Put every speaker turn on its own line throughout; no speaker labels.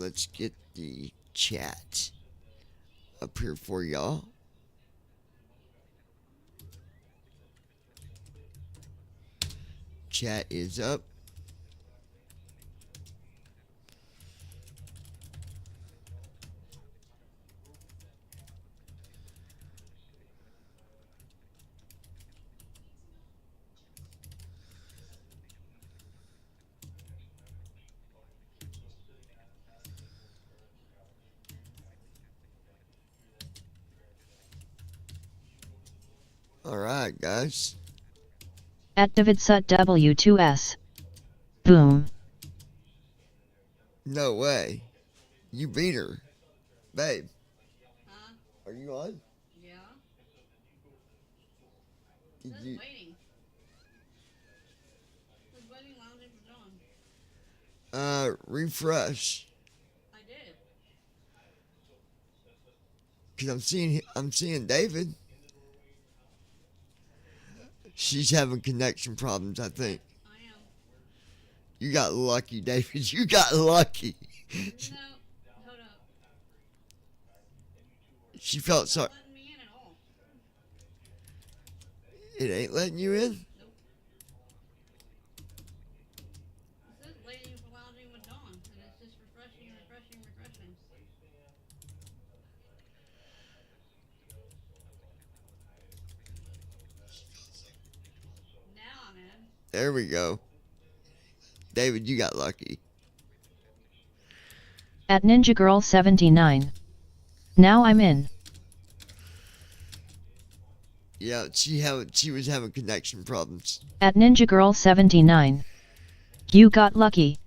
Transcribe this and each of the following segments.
let's get the chat up here for y'all. Chat is up. All right, guys.
At Davidsut W2S. Boom.
No way. You beat her. Babe.
Huh?
Are you on?
Yeah.
Did
Just
you?
waiting. Just waiting lounging for Dawn.
Refresh.
I did.
Cause I'm seeing David. She's having connection problems, I think.
I am.
You got lucky, David. You got lucky.
No. Hold up.
She felt
It's
sorry.
not letting me in at all.
It ain't letting you in?
Nope. It says waiting for lounging with Dawn, and it's just refreshing. Now I'm in.
There we go. David, you got lucky.
At Ninja Girl 79. Now I'm in.
Yeah, she was having connection problems.
At Ninja Girl 79. You got lucky.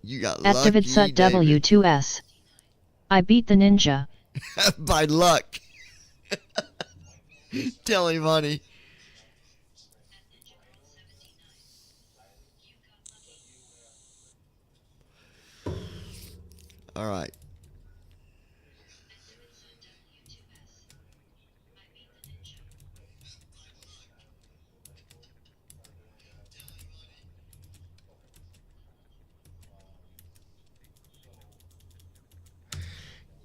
You got
At
lucky,
Davidsut
David.
W2S. I beat the ninja.
By luck. Tell him, honey. All right.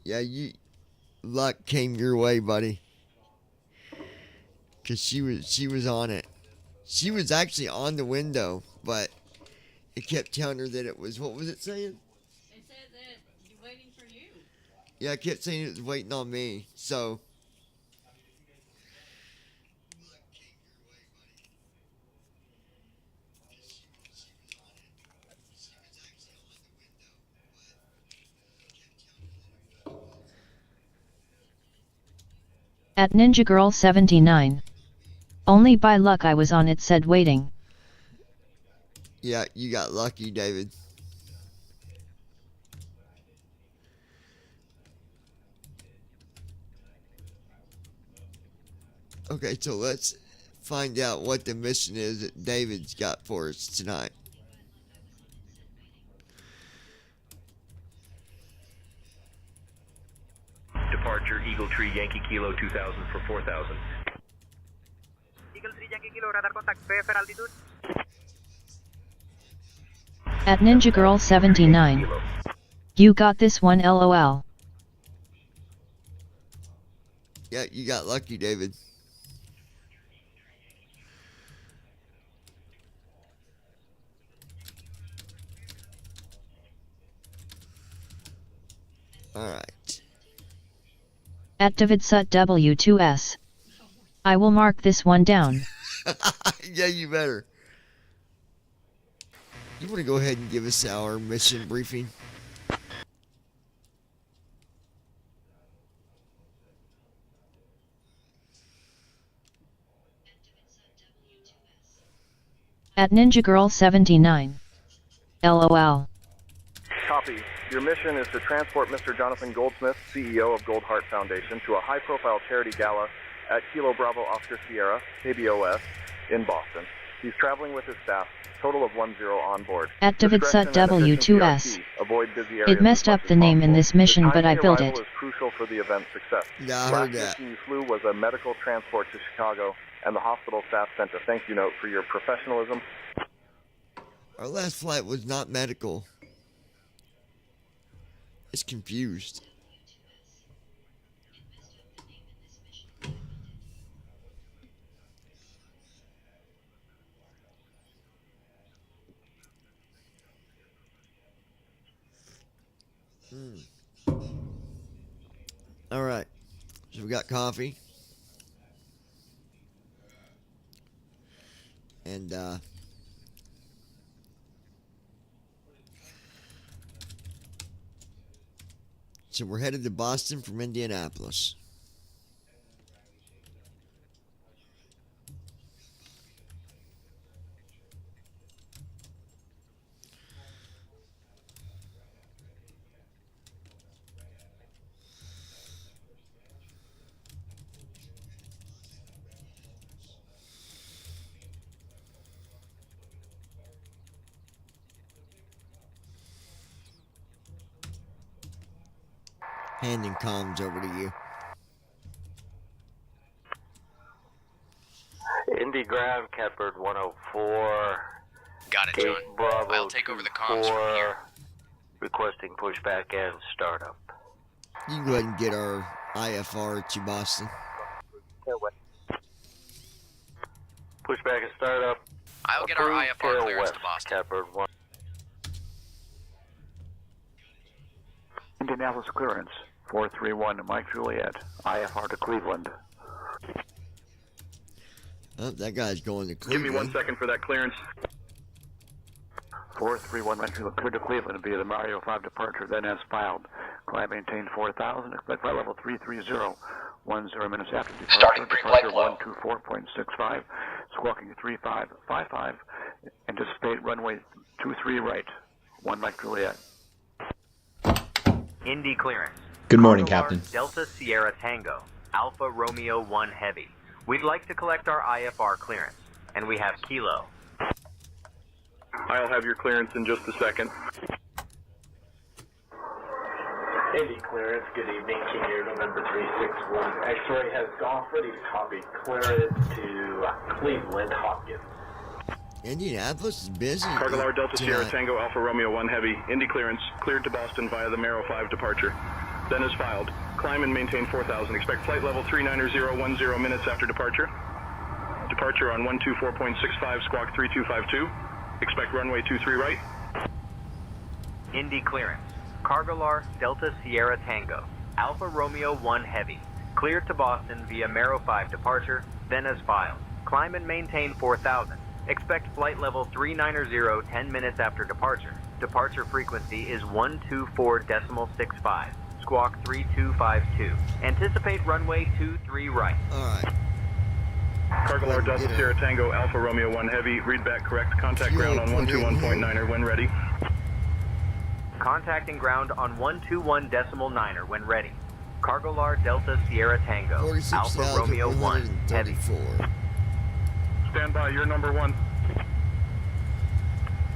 Yeah, luck came your way, buddy. Cause she was on it. She was actually on the window, but it kept telling her that it was, what was it saying?
It said that you're waiting for you.
Yeah, it kept saying it was waiting on me. So
At Ninja Girl 79. Only by luck I was on it said waiting.
yeah, you got lucky, David. Okay, so let's find out what the mission is that David's got for us tonight.
Departure Eagle Tree Yankee Kilo 2000 for 4000.
Eagle 3 Yankee Kilo, radar contact, fair altitude.
At Ninja Girl 79. You got this one LOL.
Yeah, you got lucky, David. Alright.
At Davidsut W2S. I will mark this one down.
Yeah, you better. You want to go ahead and give us our mission briefing?
At Ninja Girl 79. LOL.
Copy. Your mission is to transport Mr. Jonathan Goldsmith, CEO of Gold Heart Foundation, to a high-profile charity gala at Kilo Bravo Oscar Sierra, KBOS, in Boston. He's traveling with his staff, total of 10 on board.
At Davidsut W2S.
Avoid busy areas
It messed
as
up
much
the
as
name in
possible.
this mission,
The
but I
timely
built
arrival
it.
is crucial for the event's success.
Yeah, I
Last
heard that.
mission you flew was a medical transport to Chicago, and the hospital staff sent a thank you note for your professionalism.
Our last flight was not medical. It's confused. All right. So we got coffee. And so we're headed to Boston from Indianapolis. Handing comms over to you.
Indy Ground, Catbird 104.
Got it,
Gate
John.
Bravo
I'll take over the comms from
24,
here.
requesting pushback and startup.
You can go ahead and get our IFR to Boston.
Pushback and startup.
I'll get our
Approved,
IFR
tail
clearance
west,
to Boston.
Catbird 1.
Indianapolis clearance, 431 to Mike Juliet, IFR to Cleveland.
Oh, that guy's going to
Give
Cleveland.
me 1 second for that clearance. 431 Mike Juliet, cleared to Cleveland via the Mario 5 departure, then as filed. Climb maintain 4,000, expect flight level 330, 10 minutes after departure.
Starting pre-flight
Departure
flow.
124.65, squawking 3555, anticipate runway 23 right, 1 Mike Juliet.
Indy clearance.
Good morning,
Cargo
Captain.
Lars Delta Sierra Tango, Alpha Romeo 1 Heavy. We'd like to collect our IFR clearance, and we have Kilo.
I'll have your clearance in just a second.
Indy clearance, good evening, King Air November 361. X-ray has gone for the copy. Clear it to Cleveland Hopkins.
Indianapolis is busy.
Cargolar Delta Sierra
tonight.
Tango Alfa Romeo 1 Heavy, Indy clearance, cleared to Boston via the Maro 5 departure. Then is filed. Climb and maintain 4,000. Expect flight level 390, 10 minutes after departure. Departure on 124.65, squawk 3252. Expect runway 23 right.
Indy clearance. Cargolar Delta Sierra Tango, Alpha Romeo 1 Heavy. Cleared to Boston via Maro 5 departure, then as filed. Climb and maintain 4,000. Expect flight level 390, 10 minutes after departure. Departure frequency is 124.65. Squawk 3252. Anticipate runway 23 right.
Alright.
Cargolar Delta Sierra Tango Alfa Romeo 1 Heavy, read back correct. Contact ground on 121.9er when ready.
Contacting ground on 121.9er when ready. Cargolar Delta Sierra Tango, Alpha Romeo 1 Heavy.
Stand by, you're number 1.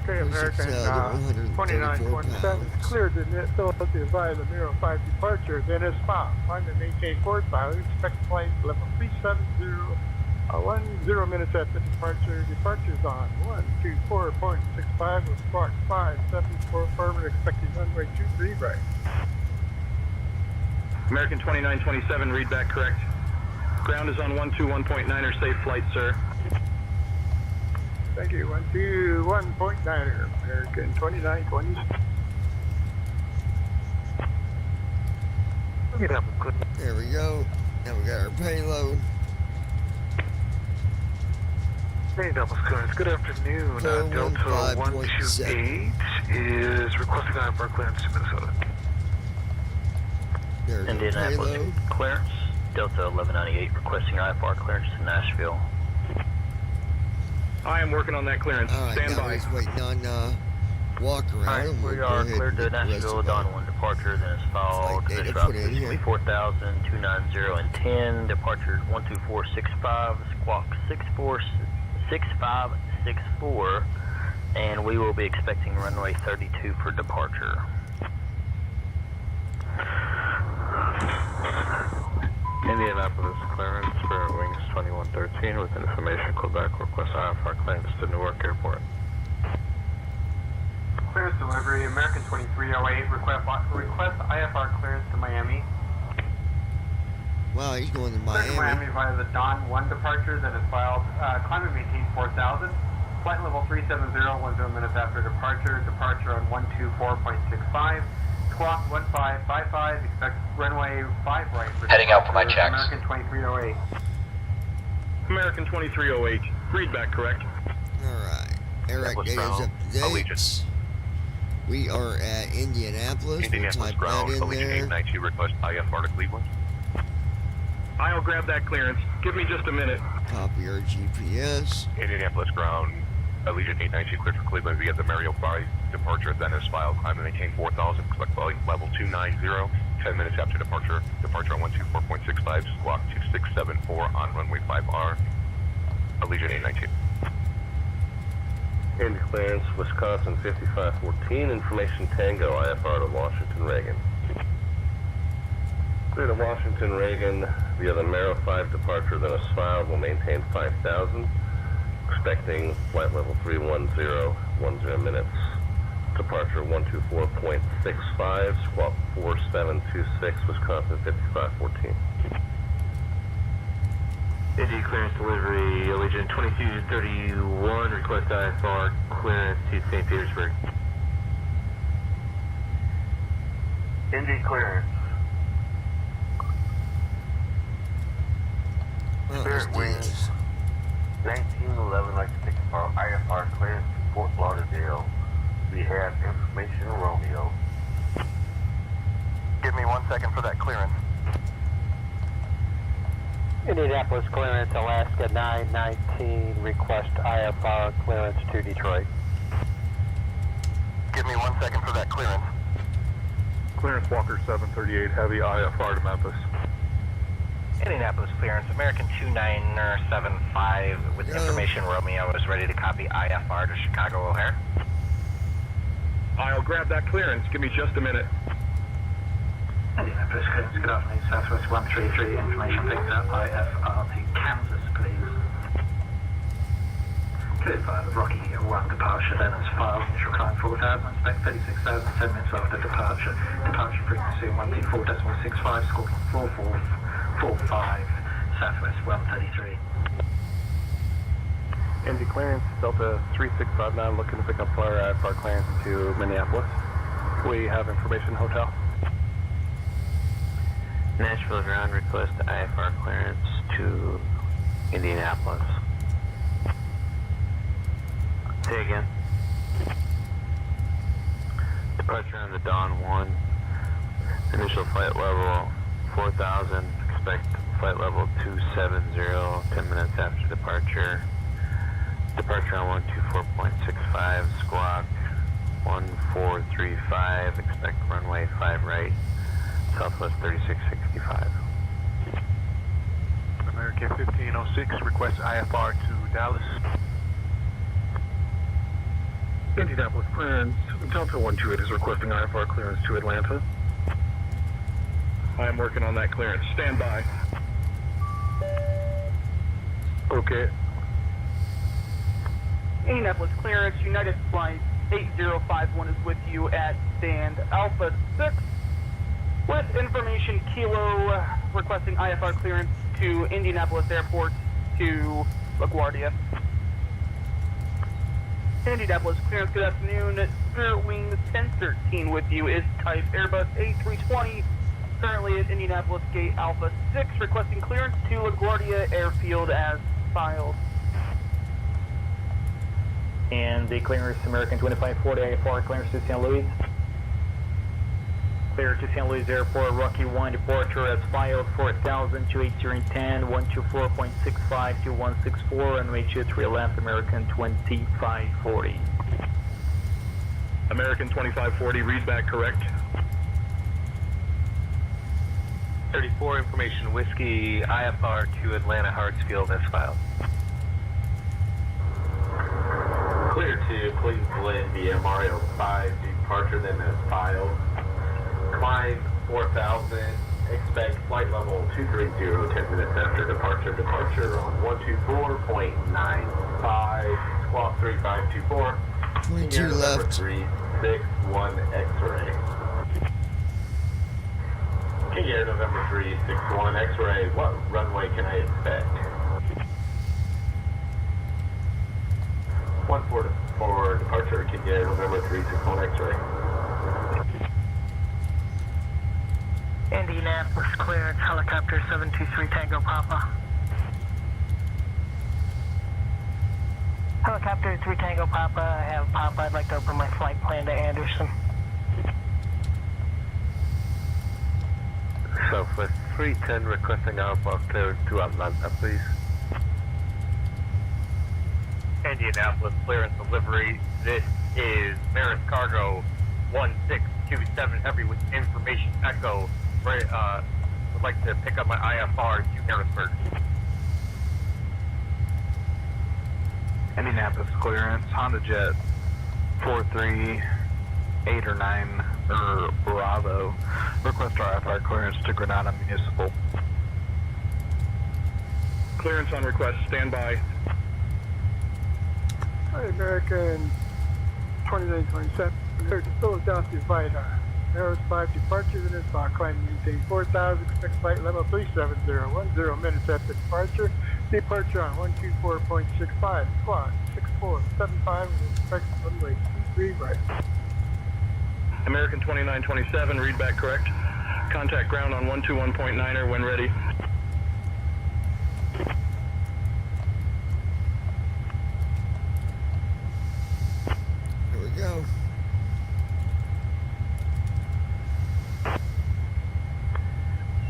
Okay, American 2927 cleared to Philadelphia via the Miro 5 departure, then is found. Climb and maintain 4,000. Expect flight level 370, 10 minutes after departure. Departure's on 124.65 with squawk 574 forward, expecting runway 23 right.
American 2927, read back correct. Ground is on 121.9er, safe flight, sir.
Thank you. 121.9er, American 2920.
There we go. Now we got our payload.
Indianapolis clearance. Good afternoon. Delta 128 is requesting IFR clearance to Minnesota.
There's
Indianapolis
payload.
clearance. Delta 1198 requesting IFR clearance to Nashville.
I am working on that clearance.
Alright,
Stand
now
by.
we're just waiting on walk around.
Alright,
and we'll
we
go
are
ahead
cleared
and
to
get the rest
Nashville,
of
Dawn
our
1 departure, then it's followed.
flight
Finish
data
route
put in here.
4,000, 290 and 10. Departure 12465, squawk 6564, and we will be expecting runway 32 for departure.
Indianapolis clearance for wings 2113 with information Quebec, request IFR clearance to Newark Airport.
Clearance delivery, American 2308, request IFR clearance to Miami.
Wow, he's going to
Clear to
Miami.
Miami via the Dawn 1 departure that is filed. Climb and maintain 4000. Flight level 370, 10 minutes after departure. Departure on 124.65. Squawk 1555. Expect runway 5 right. For
Heading out for my
departure.
checks.
American 2308.
American 2308. Read back correct.
Alright. Eric
Indianapolis
Data's
ground,
up to date.
Allegiant.
We are at Indianapolis. We'll
Indianapolis
type
ground,
that in
Allegiant
there.
892, request IFR to Cleveland. I'll grab that clearance. Give me just a minute.
Copy our GPS.
Indianapolis ground, Allegiant 892, cleared for Cleveland via the Mario 5 departure, then as filed. Climb and maintain 4000, select flight level 290. 10 minutes after departure. Departure on 124.65, squawk 2674 on runway 5R. Allegiant 892.
Indy clearance, Wisconsin 5514, information Tango, IFR to Washington Reagan. Clear to Washington Reagan via the Maro 5 departure, then as filed, will maintain 5000. Expecting flight level 310, 10 minutes. Departure 124.65, squawk 4726, Wisconsin 5514.
Indy clearance delivery, Allegiant 2231, request IFR clearance to St. Petersburg.
Indy clearance.
Spirit Wings
1911, like to take our IFR clearance to Fort Lauderdale. We have information Romeo.
Give me 1 second for that clearance.
Indianapolis clearance, Alaska 919, request IFR clearance to Detroit.
Give me 1 second for that clearance. Clearance Walker 738, heavy IFR to Memphis.
Indianapolis clearance, American 2975 with information Romeo is ready to copy IFR to Chicago O'Hare.
I'll grab that clearance. Give me just a minute.
Indianapolis clearance, good afternoon, Southwest 133, information picked up IFR to Kansas, please. Cleared by the Rocky 1 departure, then as filed, initial climb 4000, expect 36,000, 10 minutes after departure. Departure frequency 124.65, squawking 4445, Southwest 133.
Indy clearance, Delta 3659, looking to pick up flyer IFR clearance to Minneapolis. We have information hotel.
Nashville ground, request IFR clearance to Indianapolis. Say again. Departure on the Dawn 1. Initial flight level 4000. Expect flight level 270, 10 minutes after departure. Departure on 124.65, squawk 1435. Expect runway 5 right. Southwest 3665.
American 1506, request IFR to Dallas. Indianapolis clearance, Delta 128 is requesting IFR clearance to Atlanta.
I am working on that clearance. Stand by.
Okay.
Indianapolis clearance, United Flight 8051 is with you at stand Alpha 6. With information Kilo requesting IFR clearance to Indianapolis Airport to LaGuardia. Indianapolis clearance, good afternoon. Spirit Wings 1013 with you is type Airbus A320. Currently at Indianapolis Gate Alpha 6, requesting clearance to LaGuardia Airfield as filed.
And the clearance, American 2540, IFR clearance to St. Louis. Clear to St. Louis Airport, Rocky 1 departure as filed, 4000 to 8010, 124.65 to 164, runway 23 left, American 2540.
American 2540, read back correct.
34 information whiskey, IFR to Atlanta Hartsfield as filed.
Clear to Cleveland via Mario 5 departure, then as filed. Climb 4000, expect flight level 230, 10 minutes after departure. Departure on 124.95, squawk 3524.
22 left.
361 X-ray. King Air November 361 X-ray, what runway can I expect? 14 for departure, King Air November 361 X-ray.
Indianapolis clearance, helicopter 723 Tango Papa. Helicopter 3 Tango Papa, I have Papa. I'd like to open my flight plan to Anderson.
Southwest 310 requesting Alpha clearance to Atlanta, please.
Indianapolis clearance delivery. This is Maris Cargo 1627 Heavy with information echo. Would like to pick up my IFR to Harrisburg.
Indianapolis clearance, Honda Jet 438 or 9 Bravo. Request RFR clearance to Granada Municipal.
Clearance on request, stand by.
Hi, American 2927. There's Philadelphia flight. Arrows 5 departure, then it's climb maintain 4,000, expect flight level 370, 10 minutes after departure. Departure on 124.65, squawk 6475, expect runway 23 right.
American 2927, read back correct. Contact ground on 121.9er when ready.
Here we go.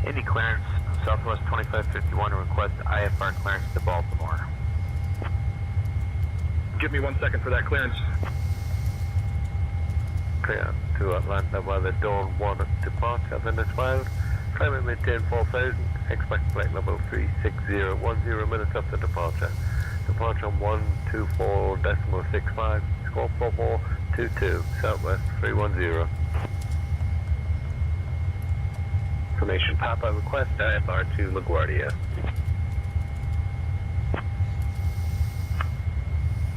Indy clearance, Southwest 2551 request IFR clearance to Baltimore.
Give me 1 second for that clearance.
Clear to Atlanta by the Dawn 1 departure, then as filed. Climb and maintain 4,000, expect flight level 360, 10 minutes after departure. Departure on 124.65, score 4422, Southwest 310. Information Papa, request IFR to LaGuardia.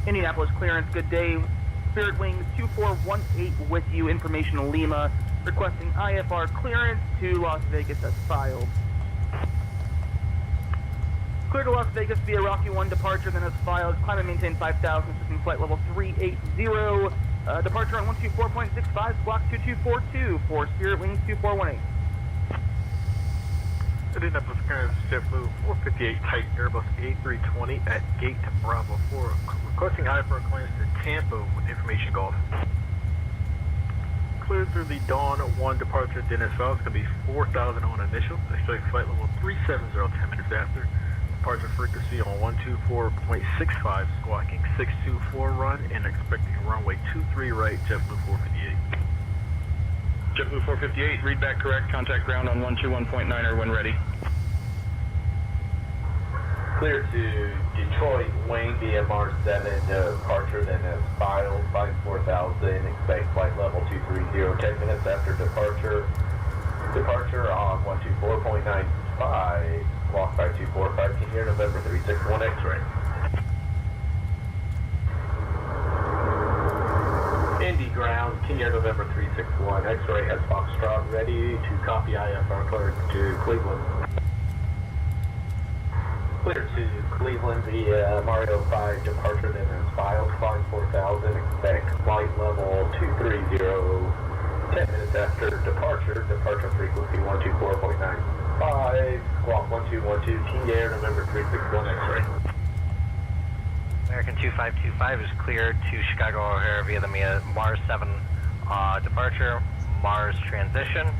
Indianapolis clearance, good day. Spirit Wings 2418 with you, information Lima, requesting IFR clearance to Las Vegas as filed. Clear to Las Vegas via Rocky 1 departure, then as filed. Climb and maintain 5,000, system flight level 380. Departure on 124.65, squawk 2242 for Spirit Wings 2418.
Indianapolis clearance, JetBlue 458 type Airbus A320 at gate Bravo 4. Requesting IFR clearance to Tampa with information Golf. Cleared through the Dawn 1 departure, Dennis Valley. It's going to be 4,000 on initial. Expect flight level 370, 10 minutes after. Departure frequency on 124.65, squawking 624 run, and expecting runway 23 right, JetBlue 458.
JetBlue 458, read back correct. Contact ground on 121.9er when ready.
Clear to Detroit, Wayne, DMR 7, departure, then as filed, flight 4,000, expect flight level 230, 10 minutes after departure. Departure on 124.95, squawk 5245, King Air November 361 X-ray. Indy ground, King Air November 361 X-ray has Foxtrot ready to copy IFR clearance to Cleveland. Clear to Cleveland via Mario 5 departure, then as filed, flying 4,000, expect flight level 230, 10 minutes after departure, departure frequency 124.95, squawk 1212, King Air November 361 X-ray.
American 2525 is cleared to Chicago O'Hare via the Mars 7 departure, Mars transition.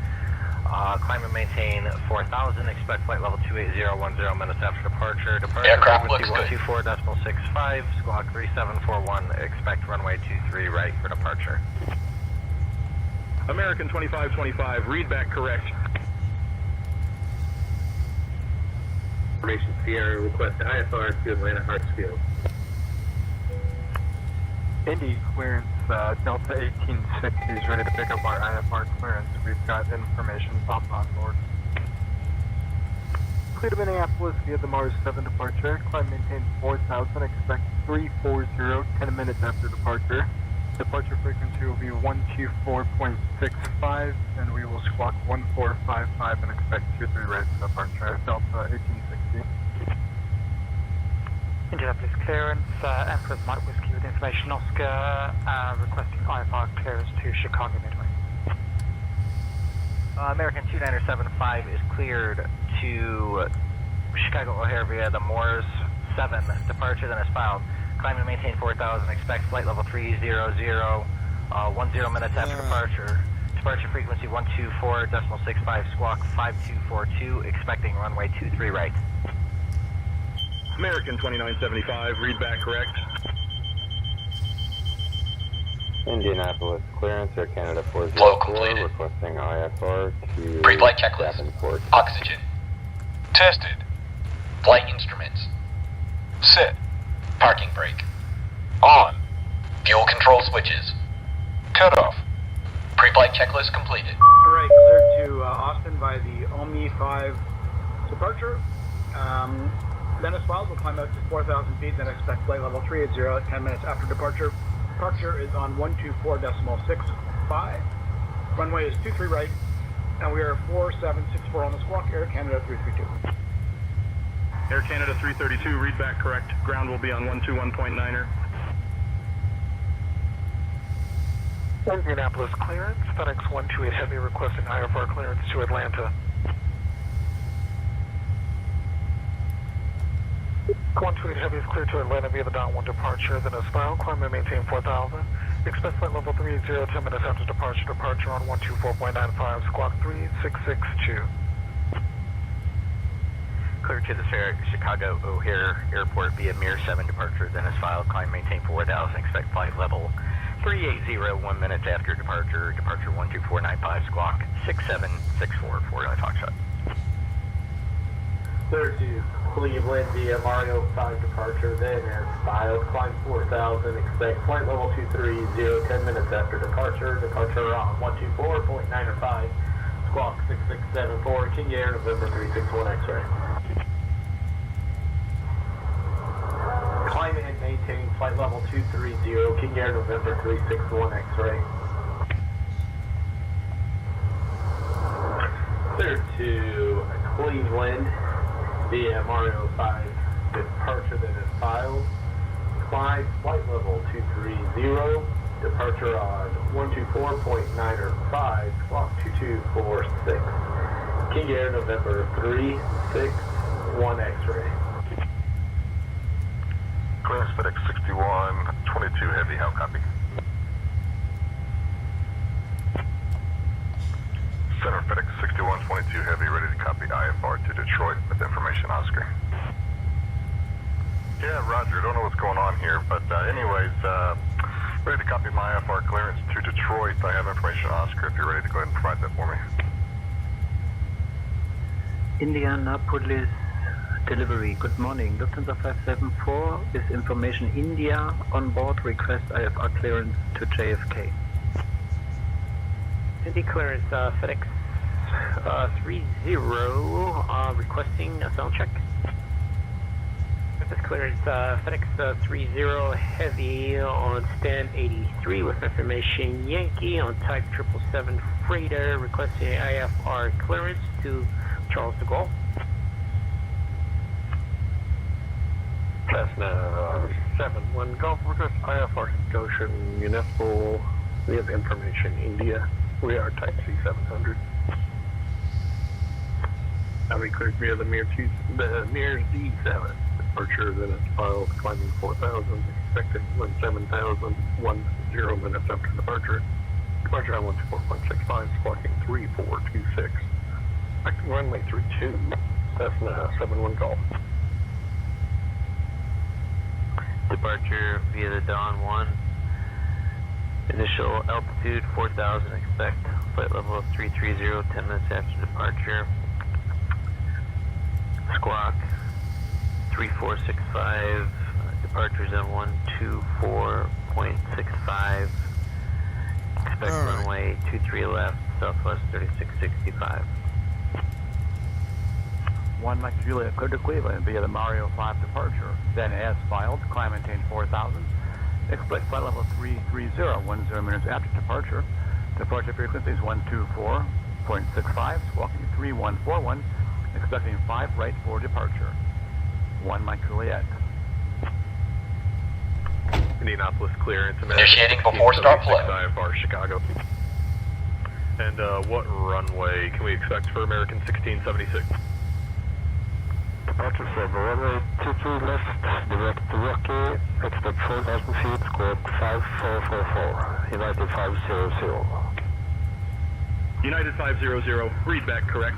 Climb and maintain 4,000, expect flight level 280, 10 minutes after departure. Departure frequency 124.65, squawk 3741, expect runway 23 right for departure.
American 2525, read back correct.
Information Sierra, request IFR to Atlanta Hartsfield.
Indy clearance, Delta 1860 is ready to pick up our IFR clearance. We've got information Papa on board. Clear to Minneapolis via the Mars 7 departure. Climb maintain 4,000, expect 340, 10 minutes after departure. Departure frequency will be 124.65, and we will squawk 1455 and expect 23 right to departure. Delta 1860.
Indianapolis clearance, Empress Mike Whiskey with information Oscar, requesting IFR clearance to Chicago Midway.
American 2975 is cleared to Chicago O'Hare via the Moores 7 departure, then is filed. Climb and maintain 4,000, expect flight level 300, 10 minutes after departure. Departure frequency 124.65, squawk 5242, expecting runway 23 right.
American 2975, read back correct.
Indianapolis clearance, Air Canada 404,
Flow completed.
requesting IFR to
Pre-flight checklist.
Davenport.
Oxygen. Tested. Flight instruments. Set. Parking brake. On. Fuel control switches. Cut off. Pre-flight checklist completed.
Alright, cleared to Austin by the Omni 5 departure. Then as filed, we'll climb out to 4,000 feet, then expect flight level 380 at 10 minutes after departure. Departure is on 124.65. Runway is 23 right, and we are 4764 on the squawk, Air Canada 332.
Air Canada 332, read back correct. Ground will be on 121.9er.
Indianapolis clearance, FedEx 128 Heavy requesting IFR clearance to Atlanta. 128 Heavy is cleared to Atlanta via the Don 1 departure, then is filed. Climb and maintain 4,000. Expect flight level 30, 10 minutes after departure. Departure on 124.95, squawk 3662.
Clear to the Chicago O'Hare Airport via Mir 7 departure, then is filed. Climb, maintain 4,000. Expect flight level 380, 1 minute after departure. Departure 124.95, squawk 6764, 49 Foxtrot.
Clear to Cleveland via Mario 5 departure, then as filed. Climb 4,000, expect flight level 230, 10 minutes after departure. Departure on 124.905, squawk 6674, King Air, November 361 X-ray. Climb and maintain flight level 230, King Air, November 361 X-ray. Clear to Cleveland via Mario 5 departure, then is filed. Climb flight level 230, departure on 124.905, squawk 2246. King Air, November 361 X-ray.
Clearance FedEx 61, 22 Heavy, how copy? Center FedEx 61, 22 Heavy, ready to copy IFR to Detroit with information Oscar. Yeah, Roger, don't know what's going on here, but anyways, ready to copy my IFR clearance to Detroit. I have information Oscar if you're ready to go ahead and provide that for me.
Indianapolis delivery, good morning. Lufthansa 574 is information India on board, request IFR clearance to JFK.
Indy clearance, FedEx 30, requesting a sound check. This clearance, FedEx 30 Heavy on stand 83 with information Yankee on type 777 freighter, requesting IFR clearance to Charles de Gaulle.
Cessna 71 Golf, request IFR Goshen Municipal. We have information India. We are type C700. Now we cleared via the Mir Z7 departure, then it's filed, climbing 4,000, expected 17,000, 10 minutes after departure. Departure on 124.65, squawking 3426. Active runway 32, Cessna 71 Golf.
Departure via the Dawn 1. Initial altitude 4,000, expect flight level 330, 10 minutes after departure. Squawk 3465, departures on 124.65. Expect runway 23 left, southwest 3665.
1 Mike Juliet, cleared to Cleveland via the Mario 5 departure. Then as filed, climb maintain 4,000. Expect flight level 330, 10 minutes after departure. Departure frequency is 124.65, squawking 3141, expecting 5 right for departure. 1 Mike Juliet.
Indianapolis clearance.
Initiating before start flow.
IFR Chicago. And what runway can we expect for American 1676?
Departure from runway 23 left, direct to Rocky, expect 4,000 feet, squawk 5444, United 500.
United 500, read back correct.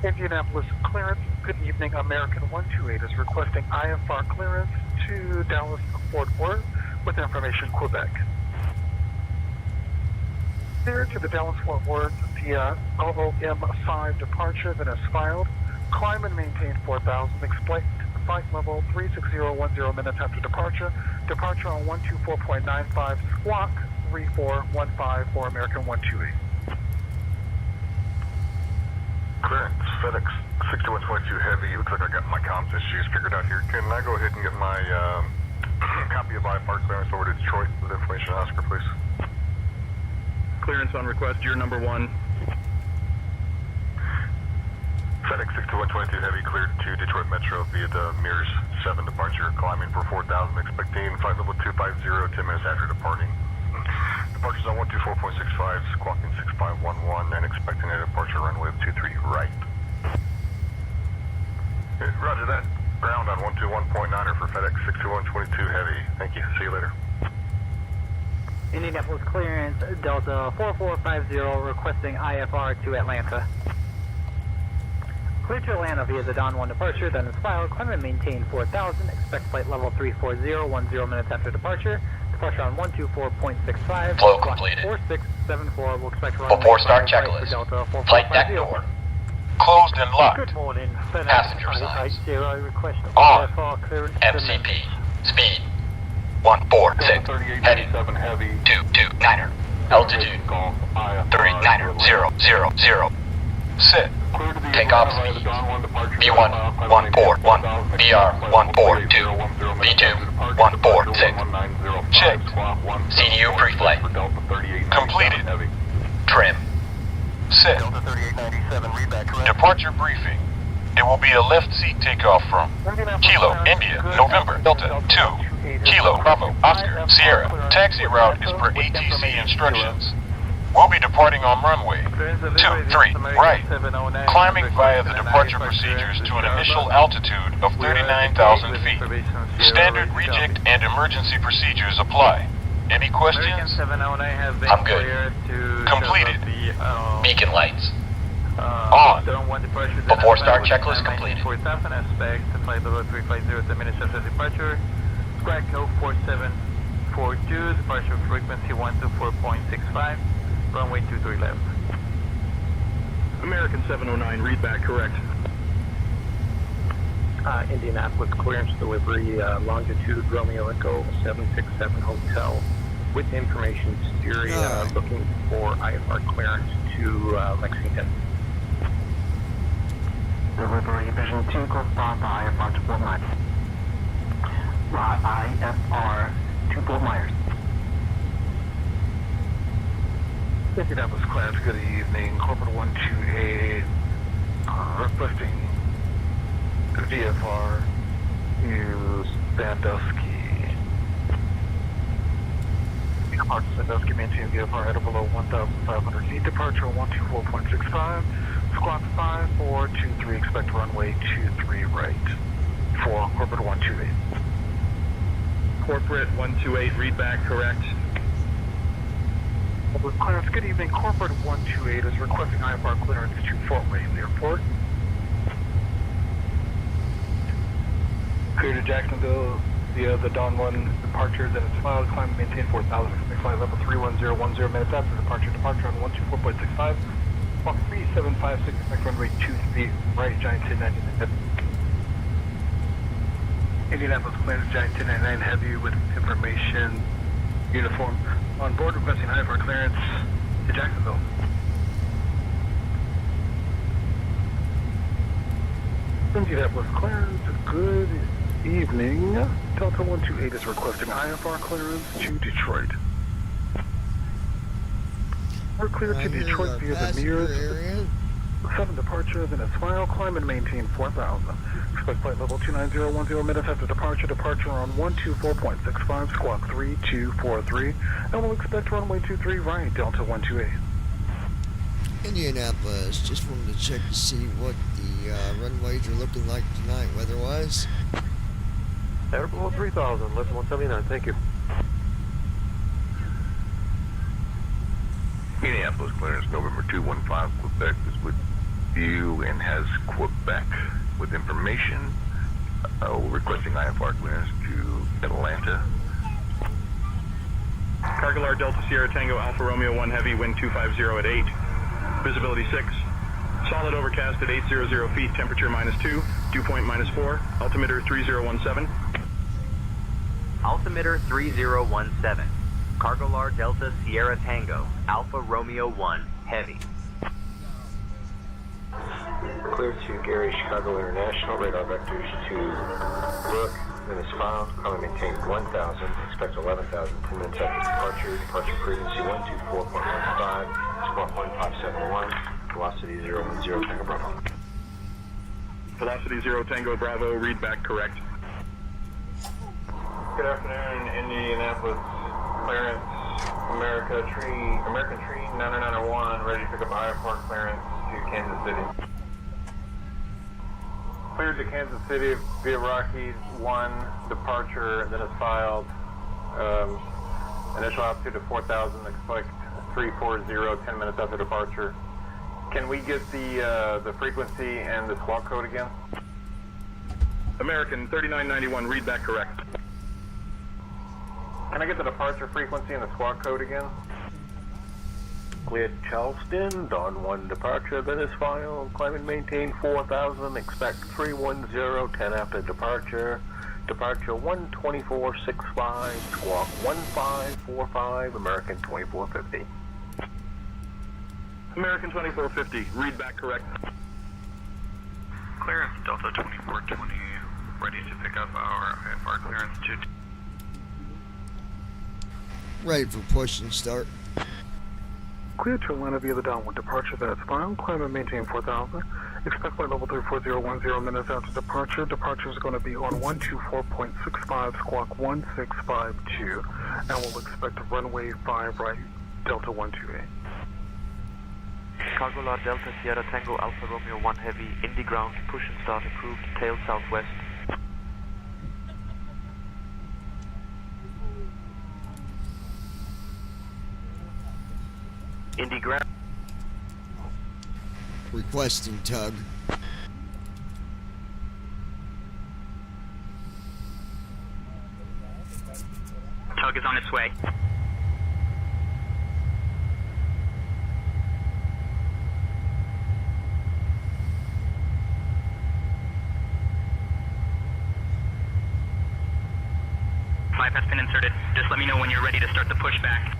Indianapolis clearance. Good evening. American 128 is requesting IFR clearance to Dallas Fort Worth with information Quebec. Clear to the Dallas Fort Worth via OOM5 departure that is filed. Climb and maintain 4,000. Expect flight level 36010 minutes after departure. Departure on 124.95 squawk 3415 for American 128.
Clearance, FedEx 6122 Heavy. Looks like I got my comms issues figured out here. Can I go ahead and get my copy of IFR clearance over to Detroit with information Oscar, please?
Clearance on request, you're number 1.
FedEx 6122 Heavy cleared to Detroit Metro via the Mears 7 departure, climbing for 4,000, expecting flight level 250, 10 minutes after departing. Departures on 124.65, squawking 6511, and expecting a departure runway of 23 right. Roger that. Ground on 121.9er for FedEx 6122 Heavy. Thank you. See you later.
Indianapolis clearance, Delta 4450, requesting IFR to Atlanta. Clear to Atlanta via the Dawn 1 departure, then is filed. Climb and maintain 4,000. Expect flight level 340, 10 minutes after departure. Departure on 124.65.
Flow completed.
4674. We'll expect runway
Before start
5 right
checklist.
for Delta 4450.
Flight deck door. Closed and locked.
Good morning.
Passenger signs.
Request
On.
IFR clearance.
MCP. Speed. 146. Heading. 229er. Altitude. 39000. Sit. Takeoff speed. B1 141. BR 142. B2 146. Checked. CDU pre-flight. Completed. Trim. Sit. Departure briefing. It will be a left seat takeoff from Kilo, India, November, Delta 2, Kilo, Bravo, Oscar, Sierra. Taxi route is per ATC instructions. We'll be departing on runway 23 right, climbing via the departure procedures to an initial altitude of 39,000 feet. Standard reject and emergency procedures apply. Any questions? I'm good. Completed. Beacon lights. On. Before start checklist completed.
4,000 aspects, flight level 350, 10 minutes after departure. Squawk code 4742, departure frequency 124.65, runway 23 left.
American 709, read back correct.
Indianapolis clearance delivery, longitude Romeo Echo 767 Hotel with information Styria, looking for IFR clearance to Lexington.
Delivery Vision 2, go stop IFR to Fort Myers. IFR to Fort Myers.
Indianapolis class, good evening. Corporate 128, requesting VFR is Sandusky. Departure Sandusky, maintain VFR headed below 1,500 feet. Departure 124.65. Squawk 5423, expect runway 23 right for Corporate 128.
Corporate 128, read back correct.
With clearance, good evening. Corporate 128 is requesting IFR clearance to Fort Wayne Airport. Clear to Jacksonville via the Dawn 1 departure, then it's filed. Climb and maintain 4,000. Expect flight level 31010 minutes after departure. Departure on 124.65. Walk 3756, expect runway 23 right, Giant 1099. Indianapolis clearance, Giant 1099 Heavy with information uniform. On board requesting IFR clearance to Jacksonville. Indianapolis clearance, good
evening. Delta 128 is requesting IFR clearance to Detroit. We're cleared to Detroit via the nearest 7 departure, then a smile, climb and maintain 4,000. Expect flight level 29010 minutes after departure. Departure on 124.65, squawk 3243, and we'll expect runway 23 right, Delta 128.
Indianapolis, just wanted to check to see what the runways are looking like tonight weather-wise.
Airport 3000, lift 179, thank you.
Indianapolis clearance, November 215, Quebec is with you and has Quebec with information. Requesting IFR clearance to Atlanta.
Cargolar Delta Sierra Tango Alpha Romeo 1 Heavy, wind 250 at 8. Visibility 6. Solid overcast at 800 feet, temperature -2, dew point -4. Altimeter 3017.
Altimeter 3017. Cargolar Delta Sierra Tango Alpha Romeo 1 Heavy.
Clear to Gary, Chicago International, radar vectors to Brook, then is filed, climb maintain 1,000, expect 11,000, 10 minutes after departure, departure frequency 124.15, squawk 1571, velocity 010, Tango Bravo.
Velocity 0 Tango Bravo, read back correct.
Good afternoon, Indianapolis clearance, American Tree 9901, ready to pick up IFR clearance to Kansas City. Cleared to Kansas City via Rockies 1, departure, then is filed. Initial altitude of 4,000, expect 340, 10 minutes after departure. Can we get the frequency and the squawk code again?
American 3991, read back correct.
Can I get the departure frequency and the squawk code again?
Cleared Charleston, Dawn 1 departure, then is filed, climb and maintain 4,000, expect 310, 10 after departure, departure 124.65, squawk 1545, American 2450.
American 2450, read back correct.
Clearance Delta 2420, ready to pick up our IFR clearance to...
Ready for push and start.
Clear to Atlanta via the downward departure, then it's filed, climb and maintain 4,000. Expect flight level 34010 minutes after departure. Departure is going to be on 124.65, squawk 1652, and we'll expect runway 5 right, Delta 128.
Cargolar Delta Sierra Tango Alpha Romeo 1 Heavy, Indy ground, push and start approved, tail southwest.
Indy ground.
Requesting tug.
Tug is on its way. Five has been inserted. Just let me know when you're ready to start the pushback.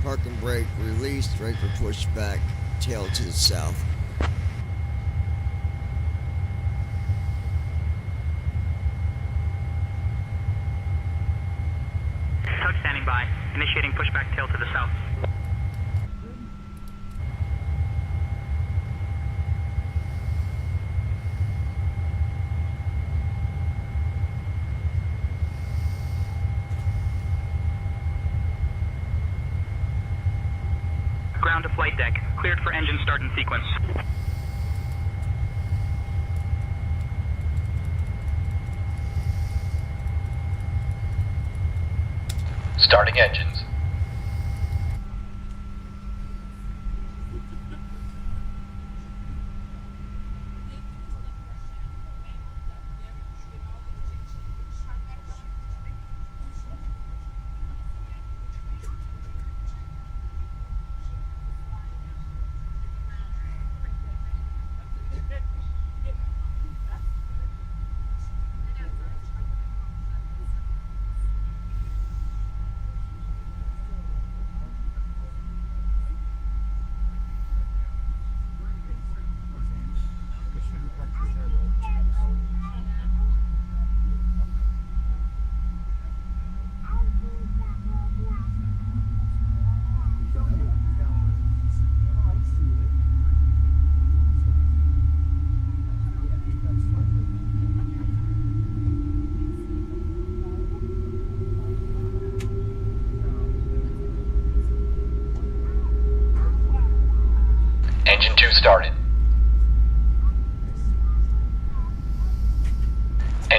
Park and brake released, ready for pushback, tail to the south.
Tug standing by. Initiating pushback, tail to the south. Ground to flight deck. Cleared for engine start and sequence.
Starting engines.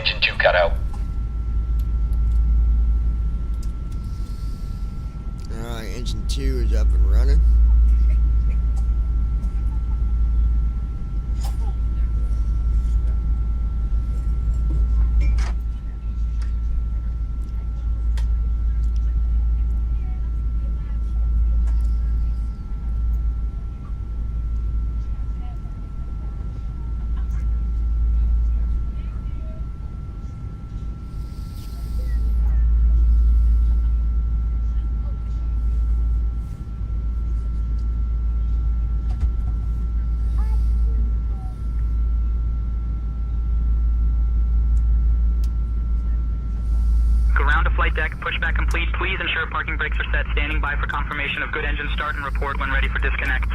Engine 2 cut out.
Alright, engine 2 is up and running.
Ground to flight deck, pushback complete. Please ensure parking brakes are set. Standing by for confirmation of good engine start and report when ready for disconnect.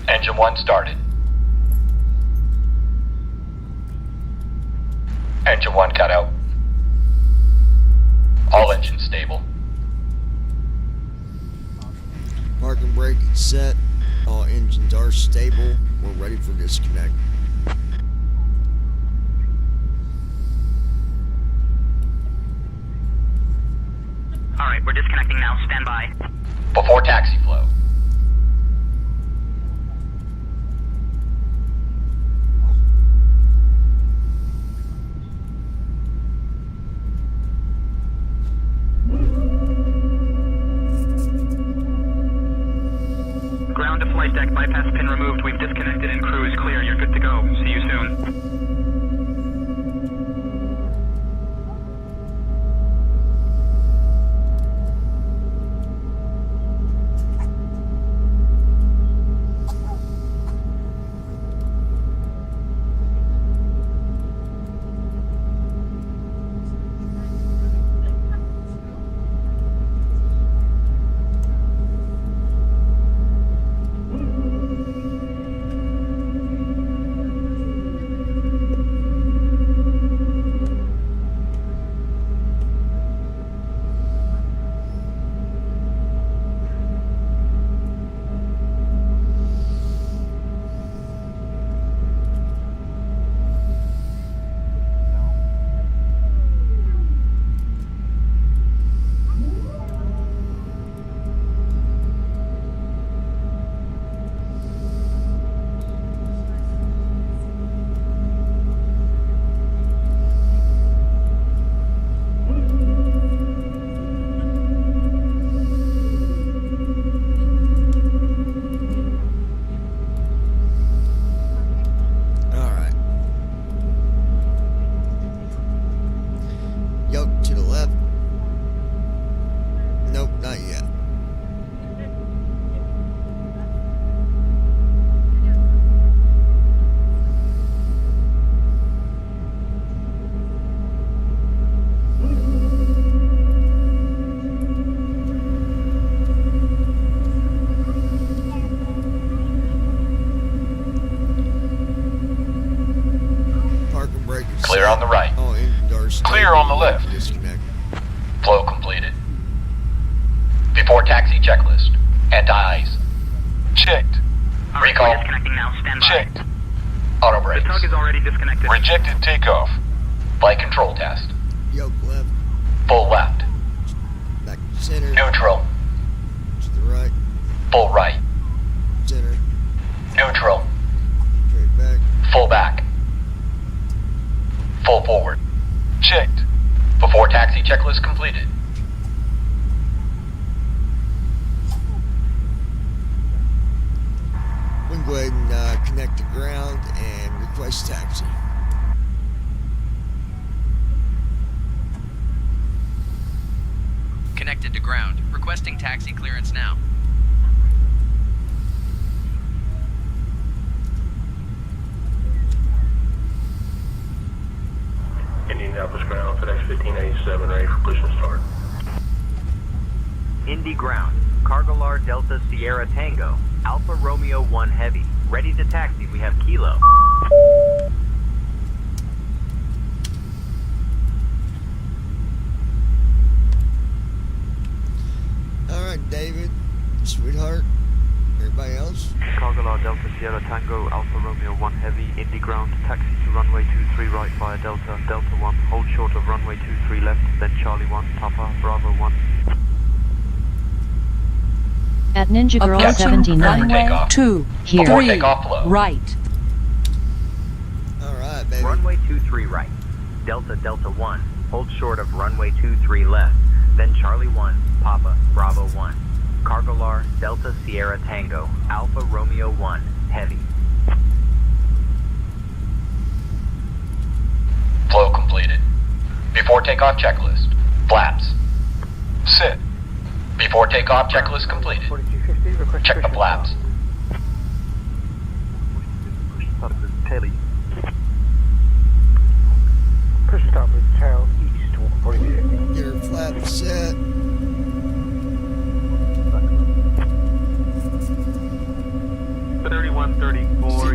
Engine 1 started. Engine 1 cut out. All engines stable.
Parking brake is set. All engines are stable. We're ready for disconnect.
Alright, we're disconnecting now. Stand by.
Before taxi flow.
Ground to flight deck, bypass pin removed. We've disconnected and crew is clear. You're good to go. See you soon.
Clear on the right. Clear on the left. Flow completed. Before taxi checklist. Anti-ice. Checked. Recall.
We're disconnecting now. Stand by.
Checked. Auto brakes.
The tug is already disconnected.
Rejected takeoff. Flight control test.
Yoke left.
Full left.
Back to center.
Neutral.
To the right.
Full right.
Center.
Neutral.
Straight back.
Full back. Full forward. Checked. Before taxi checklist completed.
We can go ahead and connect to ground and request taxi.
Connected to ground. Requesting taxi clearance now.
Indianapolis ground, FedEx 1587, ready for push and start.
Indy ground. Cargolar Delta Sierra Tango. Alpha Romeo 1 Heavy. Ready to taxi. We have Kilo.
Alright, David, sweetheart. Everybody else?
Cargolar Delta Sierra Tango, Alpha Romeo 1 Heavy, Indy ground, taxi to runway 23 right via Delta, Delta 1, hold short of runway 23 left, then Charlie 1, Papa, Bravo 1.
At Ninja Girl 79,
takeoff.
2,
Here.
3,
takeoff, low.
right.
Alright, baby.
Runway 23 right. Delta Delta 1. Hold short of runway 23 left. Then Charlie 1, Papa, Bravo 1. Cargolar Delta Sierra Tango. Alpha Romeo 1 Heavy.
Flow completed. Before takeoff checklist. Flaps. Sit. Before takeoff checklist completed. Check the flaps.
Push stop with tail east 142.
Get her flap set.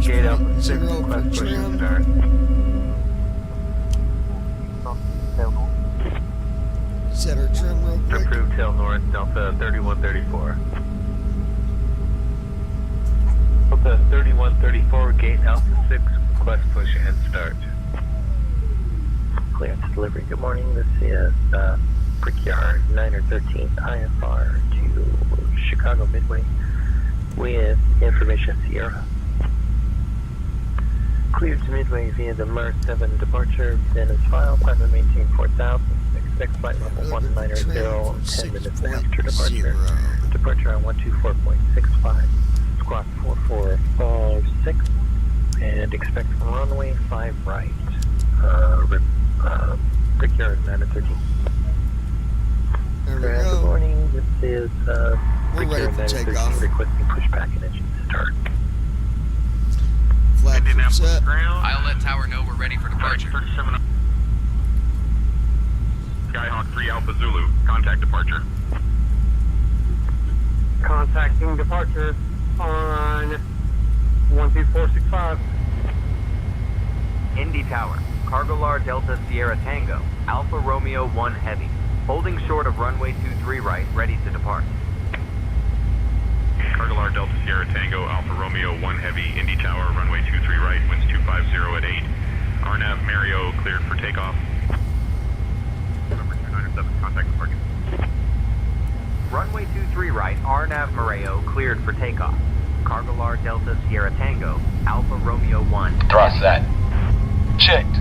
Gate up 6,
Zero
request
for
push and
trim.
start.
Set her trim real quick.
Approved tail north, Delta 3134. Delta 3134, gate Alpha 6, request push and start.
Clearance delivery. Good morning. This is Brickyard 913 IFR to Chicago Midway with information Sierra. Cleared to Midway via the Mars 7 departure. Then is file. Climb and maintain 4000. Expect flight level 190, 10 minutes after departure. Departure on 124.65. Squawk 4456. And expect runway 5 right. Brickyard 913.
There we
Good
go.
morning. This is
We're ready
Brickyard
for
913
takeoff.
requesting pushback and engine start.
Flap set.
I'll let Tower know we're ready for departure.
Skyhawk 3 Alpha Zulu, contact departure.
Contacting departure on 12465.
Indy Tower. Cargolar Delta Sierra Tango. Alpha Romeo 1 Heavy. Holding short of runway 23 right. Ready to depart.
Cargolar Delta Sierra Tango, Alpha Romeo 1 Heavy, Indy Tower, runway 23 right, winds 250 at 8. RNAV Mario cleared for takeoff. Number 297, contact departure.
Runway 23 right. RNAV Mareo cleared for takeoff. Cargolar Delta Sierra Tango. Alpha Romeo 1.
Thrust set. Checked.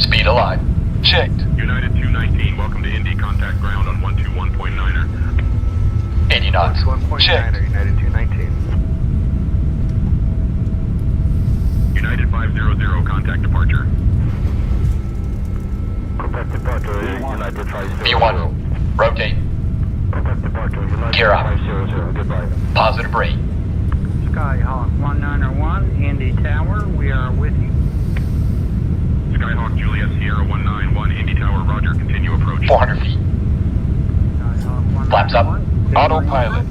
Speed alive. Checked.
United 219, welcome to Indy, contact ground on 121.9er.
80 knots. Checked.
United 219.
United 500, contact departure.
Contact departure, United 500.
B1. Rotate.
Contact departure, United
Gear up.
500. Goodbye.
Positive rate.
Skyhawk 191, Indy Tower, we are with you.
Skyhawk Juliet Sierra 191, Indy Tower, roger, continue approach.
400 feet. Flaps up. Autopilot.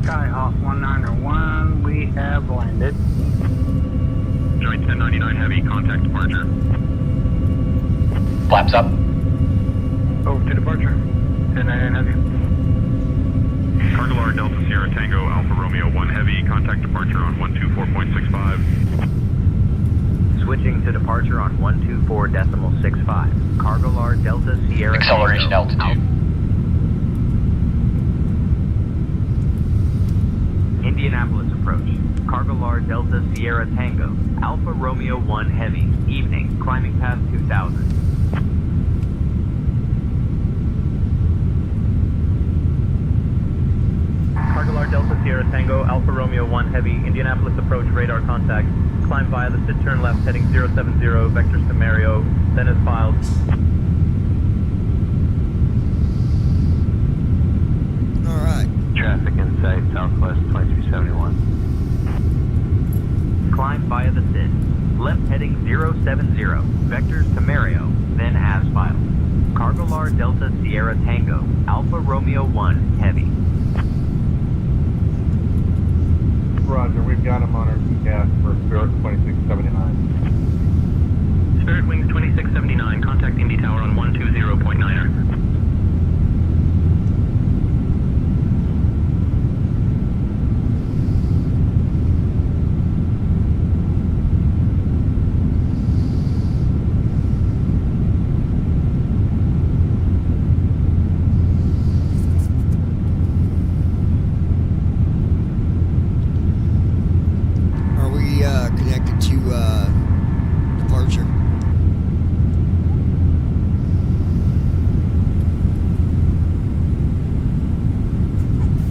Skyhawk 191, we have landed.
Giant 1099 Heavy, contact departure.
Flaps up.
Over to departure. 1099 Heavy.
Cargolar Delta Sierra Tango, Alpha Romeo 1 Heavy, contact departure on 124.65.
Switching to departure on 124.65. Cargolar Delta Sierra
Acceleration
Tango.
altitude.
Indianapolis approach. Cargolar Delta Sierra Tango. Alpha Romeo 1 Heavy. Evening. Climbing past 2000.
Cargolar Delta Sierra Tango, Alpha Romeo 1 Heavy, Indianapolis approach, radar contact. Climb via the sit turn left heading 070, vectors to Mario, then as filed.
Alright.
Traffic in sight, southwest 2371.
Climb via the sit. left heading 070, vectors to Mario, then as filed. Cargolar Delta Sierra Tango, Alpha Romeo 1 Heavy.
Roger, we've got him on our gas for Spirit 2679.
Spirit Wings 2679, contact Indy Tower on 120.9er.
Are we connected to departure?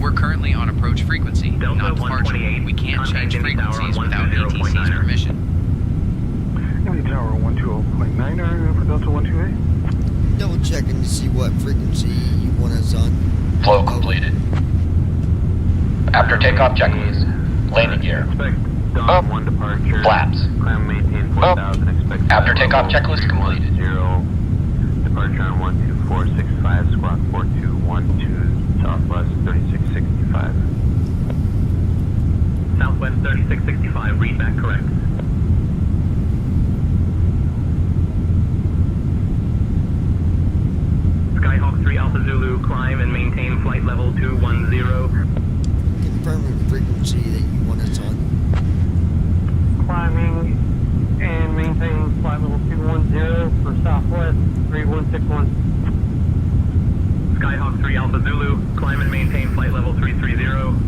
We're currently on approach frequency,
Delta
not departure.
128,
We can't change
contact Indy Tower
frequencies
on
without ATC's
120.9er.
permission.
Indy Tower 120.9er for Delta 128.
Double checking to see what frequency you want us on.
Flow completed. After takeoff checklist. Landing gear. Up. Flaps.
Climb maintain 4000. Expect
After takeoff checklist completed.
0. Departure on 12465. Squawk 4212. Southwest 3665.
Southwest 3665, read back correct. Skyhawk 3 Alpha Zulu, climb and maintain flight level 210.
Confirm the frequency that you want us on.
Climbing and maintaining flight level 210 for Southwest 3161.
Skyhawk 3 Alpha Zulu, climb and maintain flight level 330.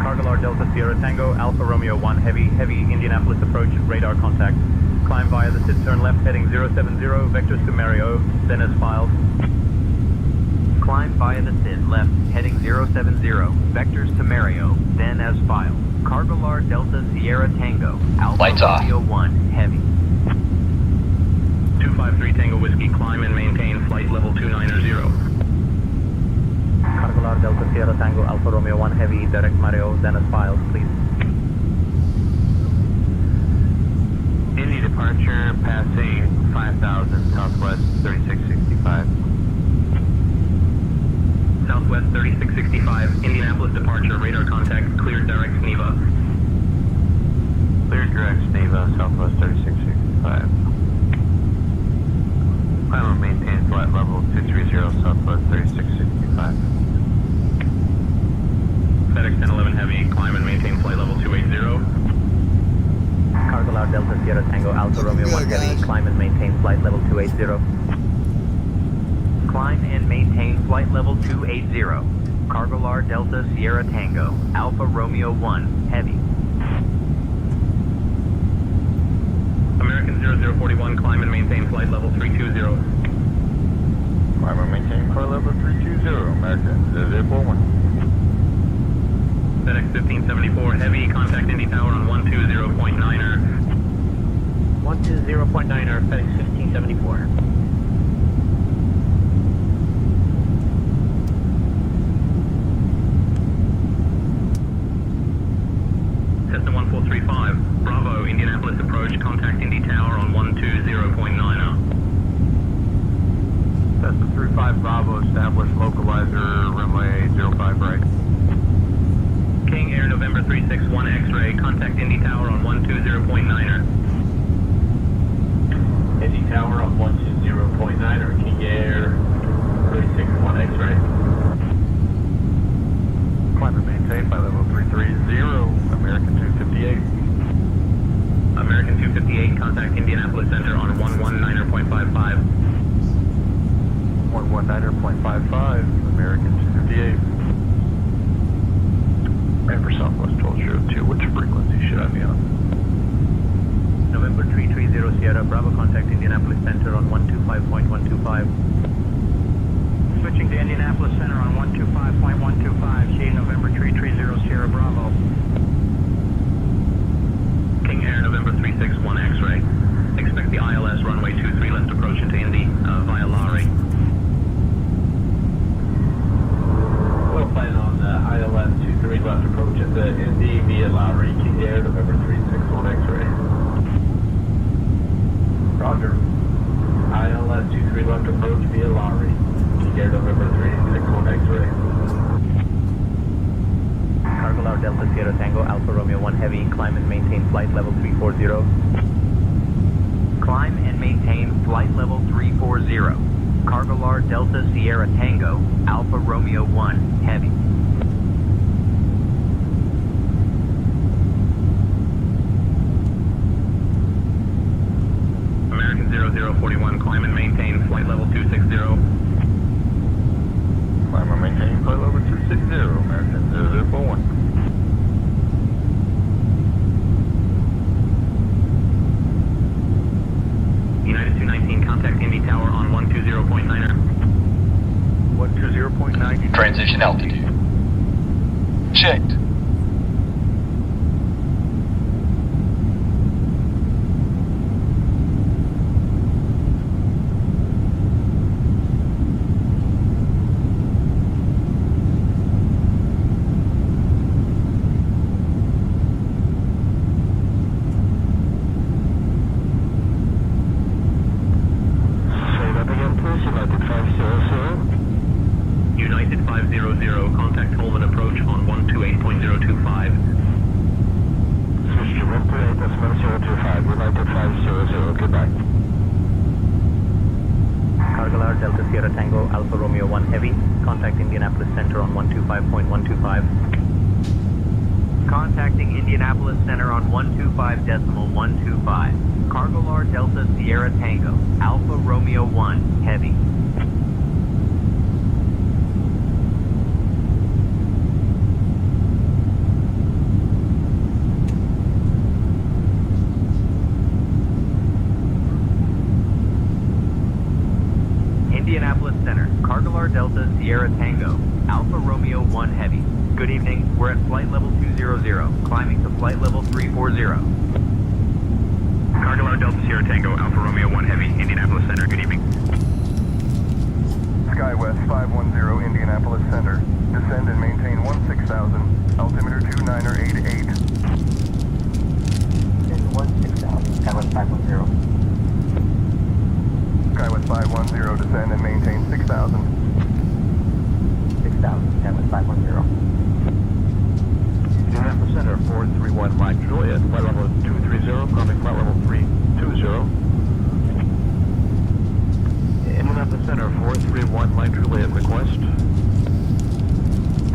Cargolar Delta Sierra Tango, Alpha Romeo 1 Heavy, Indianapolis approach, radar contact. Climb via the SID turn left heading 070, vectors to Mario, then as filed.
Climb via the SID left heading 070, vectors to Mario, then as filed. Cargolar Delta Sierra Tango, Alpha
Lights off.
Romeo 1 Heavy.
253 Tango Whiskey, climb and maintain flight level 290. Cargolar Delta Sierra Tango, Alpha Romeo 1 Heavy, direct Mario, then as filed, please.
Indy departure passing 5000. Southwest 3665.
Southwest 3665, Indianapolis departure, radar contact, cleared direct Sneva.
Cleared direct Sneva, Southwest 3665. Climb and maintain flight level 230, Southwest 3665.
FedEx 1011 Heavy, climb and maintain flight level 280. Cargolar Delta Sierra Tango, Alpha Romeo 1 Heavy, climb and maintain flight level 280.
Climb and maintain flight level 280. Cargolar Delta Sierra Tango, Alpha Romeo 1 Heavy.
American 0041, climb and maintain flight level 320.
Climb and maintain flight level 320, American 0041.
FedEx 1574 Heavy, contact Indy Tower on 120.9er.
120.9er, FedEx 1574.
Cessna 1435, Bravo, Indianapolis approach, contact Indy Tower on 120.9er.
Cessna 35 Bravo, establish localizer, runway 05 right.
King Air November 361 X-ray, contact Indy Tower on 120.9er.
Indy Tower on 120.9er, King Air 361 X-ray.
Climb and maintain flight level 330, American 258.
American 258, contact Indianapolis Center on 119.55.
119.55, American 258. And for Southwest 1202, which frequency should I be on?
November 330 Sierra, Bravo, contact Indianapolis Center on 125.125.
Switching to Indianapolis Center on 125.125, see November 330 Sierra Bravo.
King Air November 361 X-ray. Expect the ILS runway 23 left approach into Indy via Lowry.
We'll plan on ILS 23 left
level 340. Climb and maintain flight level 340. Cargolar Delta Sierra Tango, Alpha Romeo 1, heavy.
American 0041, climb and maintain flight level 260.
Climb and maintain flight level 260, American 0041.
United 219, contact Indy Tower on 120.9er.
120.9. Transition altitude. Checked.
United 500, contact Holman approach on 128.025.
Switch to 128.025, United 500, goodbye.
Cargolar Delta Sierra Tango, Alpha Romeo 1 heavy. Contact Indianapolis Center on 125.125. Contacting Indianapolis Center on 125.125. Cargolar Delta Sierra Tango, Alpha Romeo 1 heavy. Indianapolis Center, Cargolar Delta Sierra Tango, Alpha Romeo 1 heavy. Good evening, we're at flight level 200, climbing to flight level 340.
Cargolar Delta Sierra Tango, Alpha Romeo 1 heavy, Indianapolis Center, good evening.
SkyWest 510, Indianapolis Center. Descend and maintain 16,000, altimeter 2988.
16,000, SkyWest 510.
SkyWest 510, descend and maintain 6,000.
6,000, SkyWest 510.
Indianapolis Center, 431 Mike Juliet, flight level 230, climbing flight level 320. Indianapolis Center, 431 Mike Juliet, request.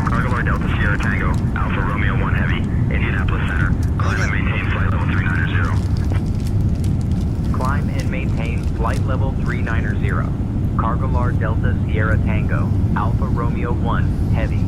Cargolar Delta Sierra Tango, Alpha Romeo 1 heavy, Indianapolis Center, climb and maintain flight level 390.
Climb and maintain flight level 390. Cargolar Delta Sierra Tango, Alpha Romeo 1 heavy.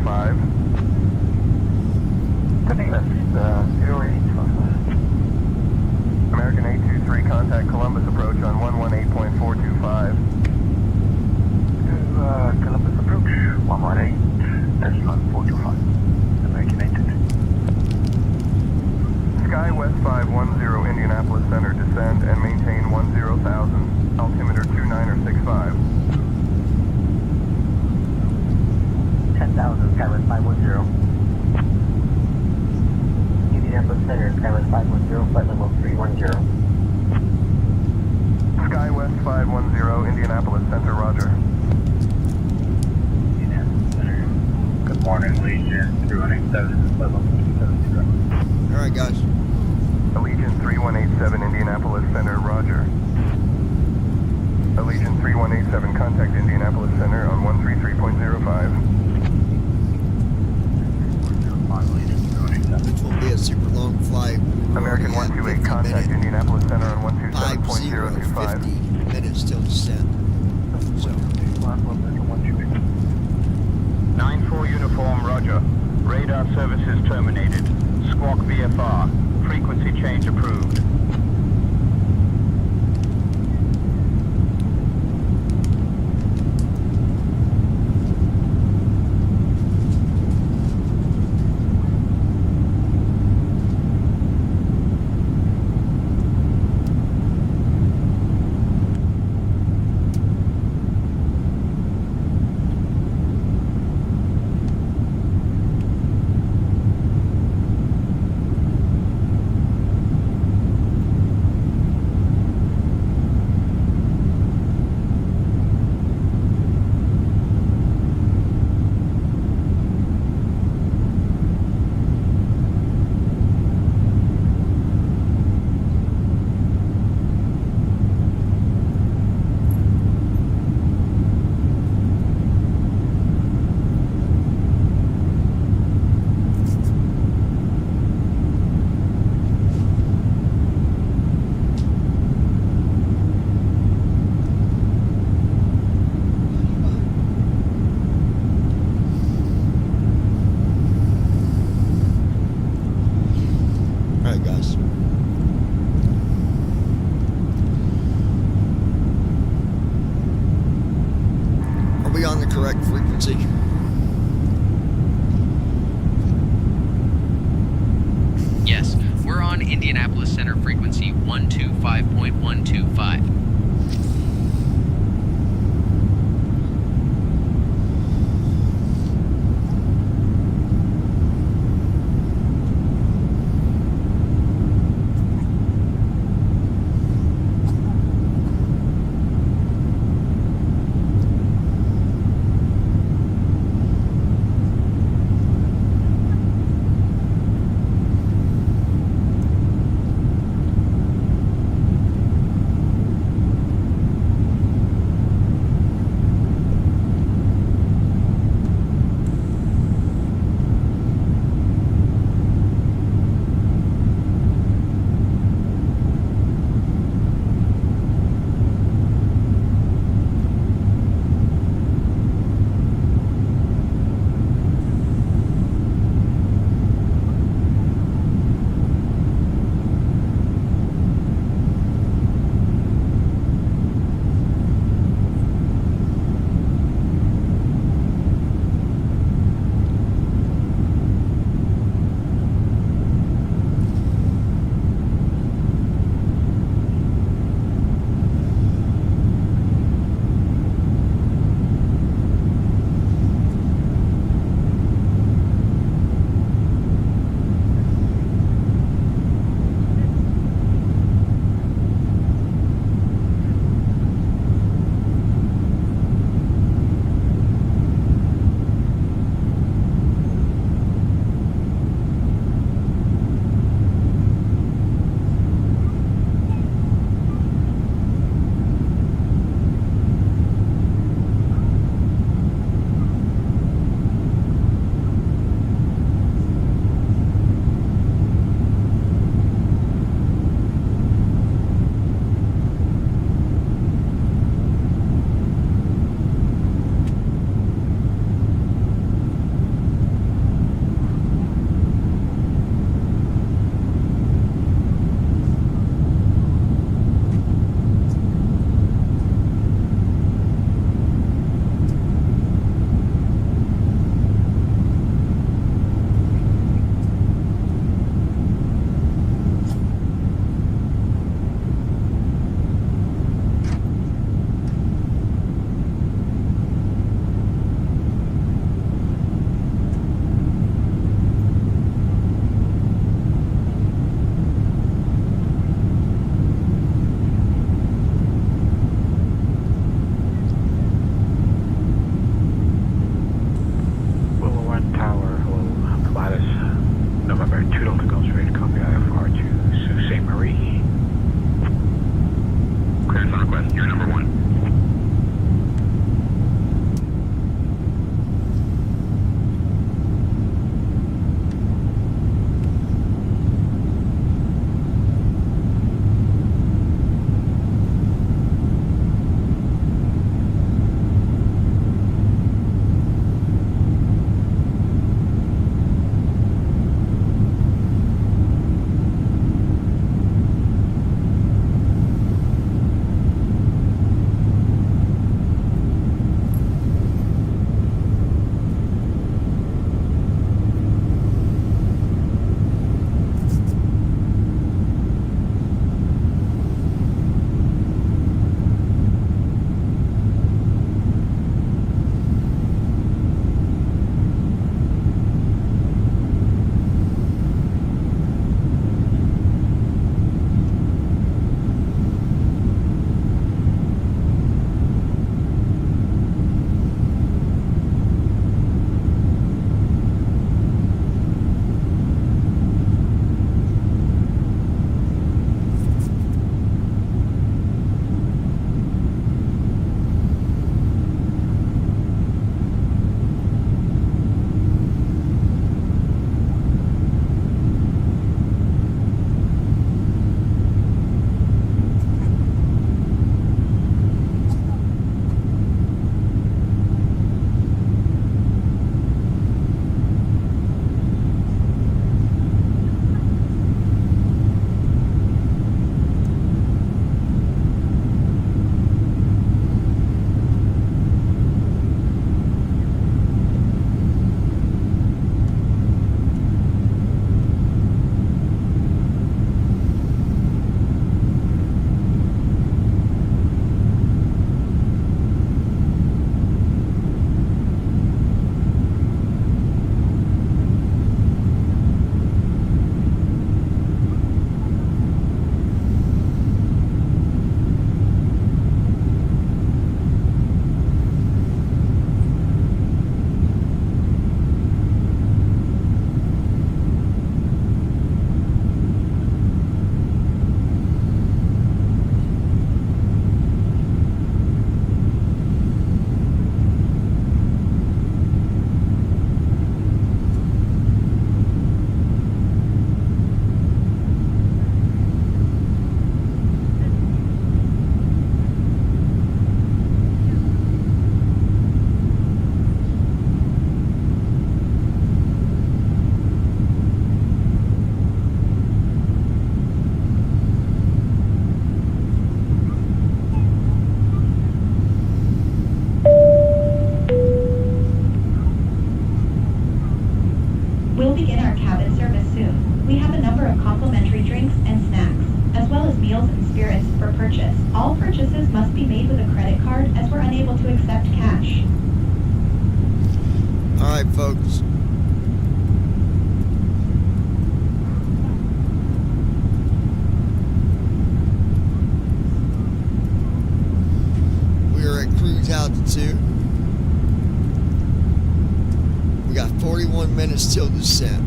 5. American 823, contact Columbus approach on 118.425.
Columbus approach, 118.425. American 823.
Sky West 510, Indianapolis Center, descend and maintain 10,000, altimeter 29065.
10,000, Sky West 510. Indianapolis Center, Sky West 510, flight level 310.
Sky West 510, Indianapolis Center, roger.
Indianapolis Center. Good morning, Legion 3187, flight level 270.
Alright, guys.
Allegiant 3187, Indianapolis Center, roger. Allegiant 3187, contact Indianapolis Center on 133.05.
Which will be a super long flight.
American 128, contact Indianapolis Center on 127.025.
50 minutes till descent. So.
9-4 uniform, roger. Radar services terminated. Squawk VFR. Frequency change approved.
Alright, guys. Are we on the correct frequency?
Yes, we're on Indianapolis Center frequency 125.125.
proceed with a credit card as we're unable to accept cash.
Alright, folks. We are at cruise altitude. We got 41 minutes till descent.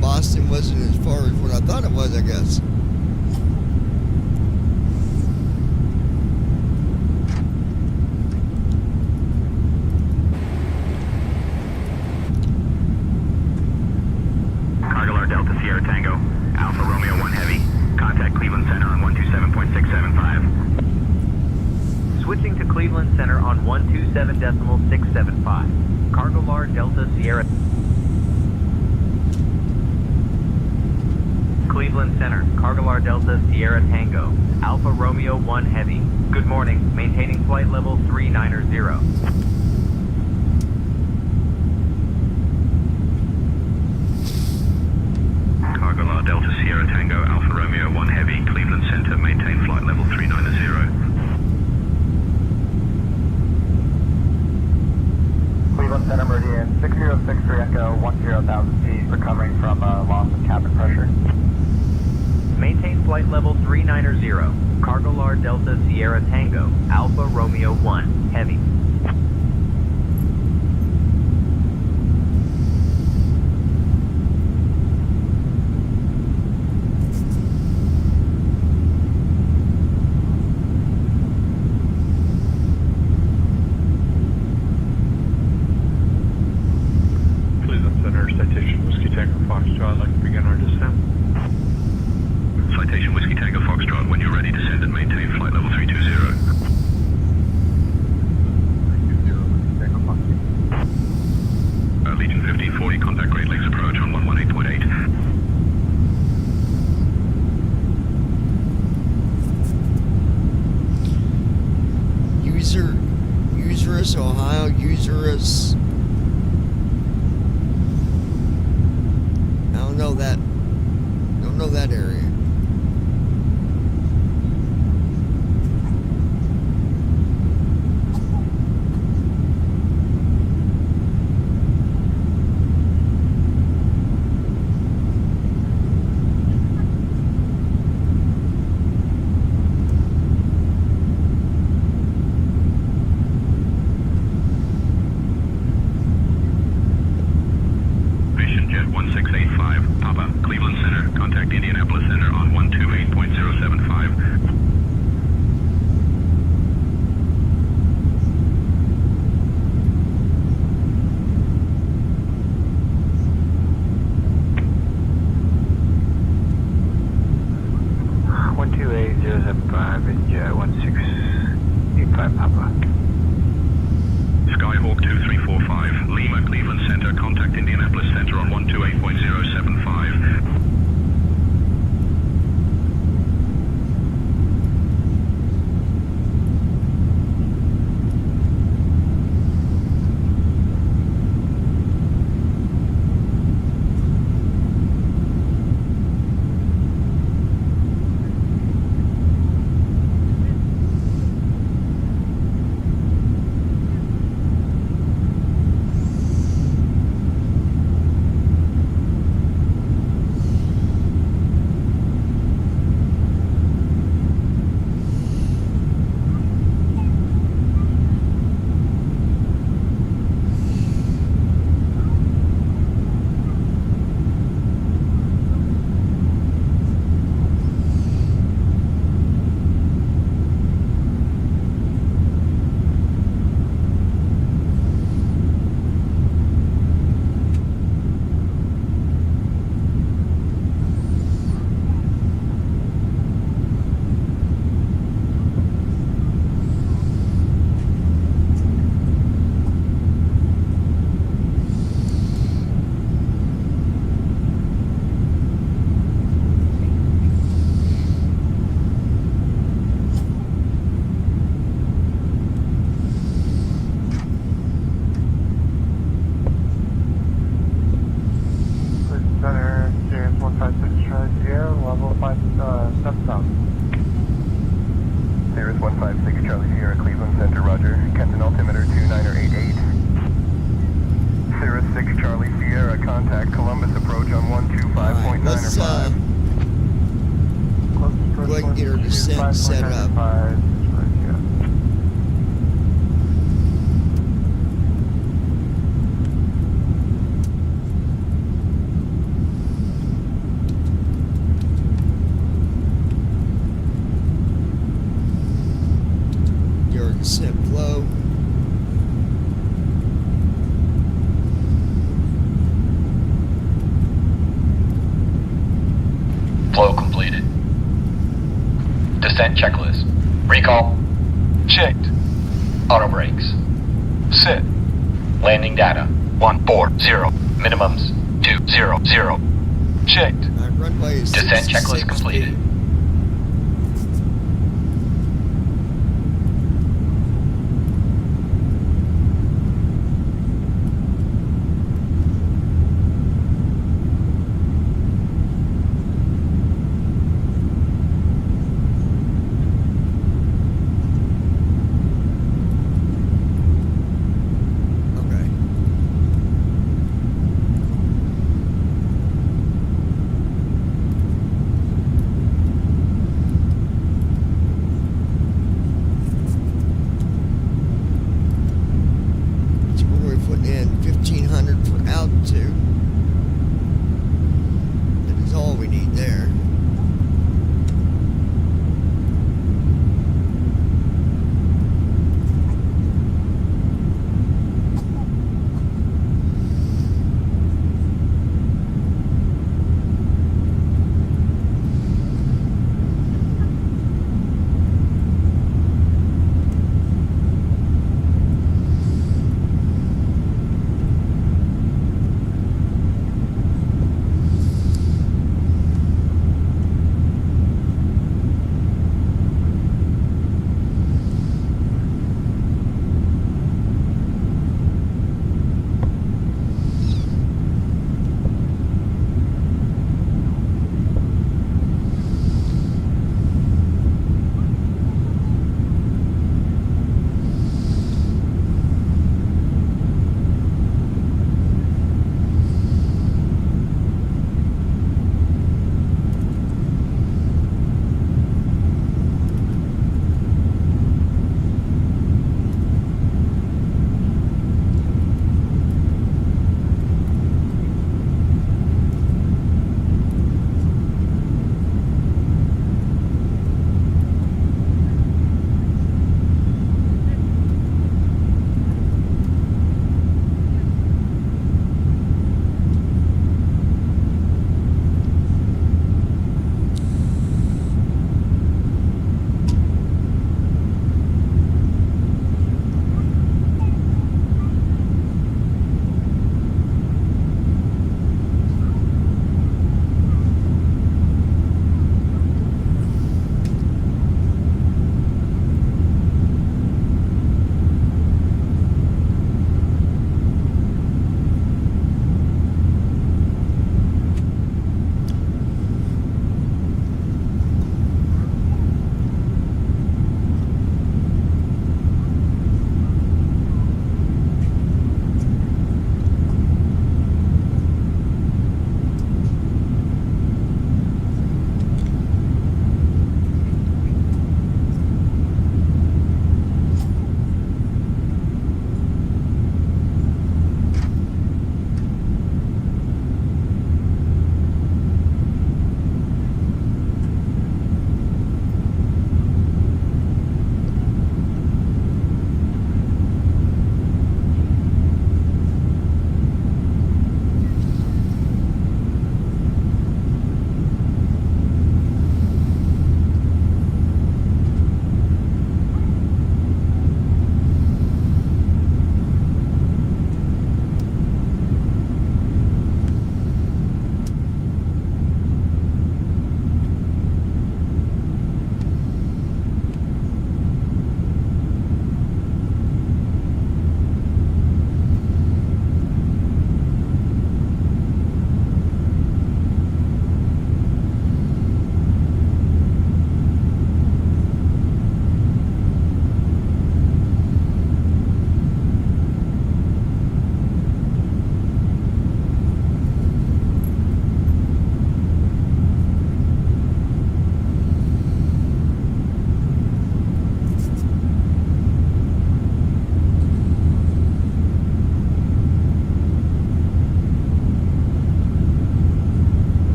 Boston wasn't as far as what I thought it was, I guess.
Cargalar Delta Sierra Tango, Alpha Romeo 1 Heavy. Contact Cleveland Center on 127.675.
Switching to Cleveland Center on 127.675. Cargalar Delta Sierra. Cleveland Center, Cargalar Delta Sierra Tango, Alpha Romeo 1 Heavy. Good morning, maintaining flight level 390.
Cargalar Delta Sierra Tango, Alpha Romeo 1 Heavy, Cleveland Center, maintain flight level 390.
Cleveland Center Meridian 6063 Echo 10,000 feet, recovering from loss of cabin pressure.
Maintain flight level 390. Cargalar Delta Sierra Tango, Alpha Romeo 1 Heavy.
Cleveland Center, Citation Whiskey Tango Foxtrot, I'd like to begin our descent.
Citation Whiskey Tango Foxtrot, when you're ready, descend and maintain flight level 320. Legion 1540, contact Great Lakes approach on 118.8.
Userus, Ohio, Userus. I don't know that. Don't know that area.
Mission Jet 1685, Papa, Cleveland Center, contact Indianapolis Center on 128.075. Skyhawk 2345, Lima, Cleveland Center, contact Indianapolis Center on 128.075.
156 Charlie Sierra, Cleveland Center, roger. Kenton altimeter 2988. Sierra 6 Charlie Sierra, contact Columbus approach on 125.9
let's go ahead and get our descent set up. Your descent flow.
Flow completed. Descent checklist. Recall. Checked. Auto brakes. Set. Landing data. 140. Minimums. 200. Checked.
Runway is
Descent checklist completed.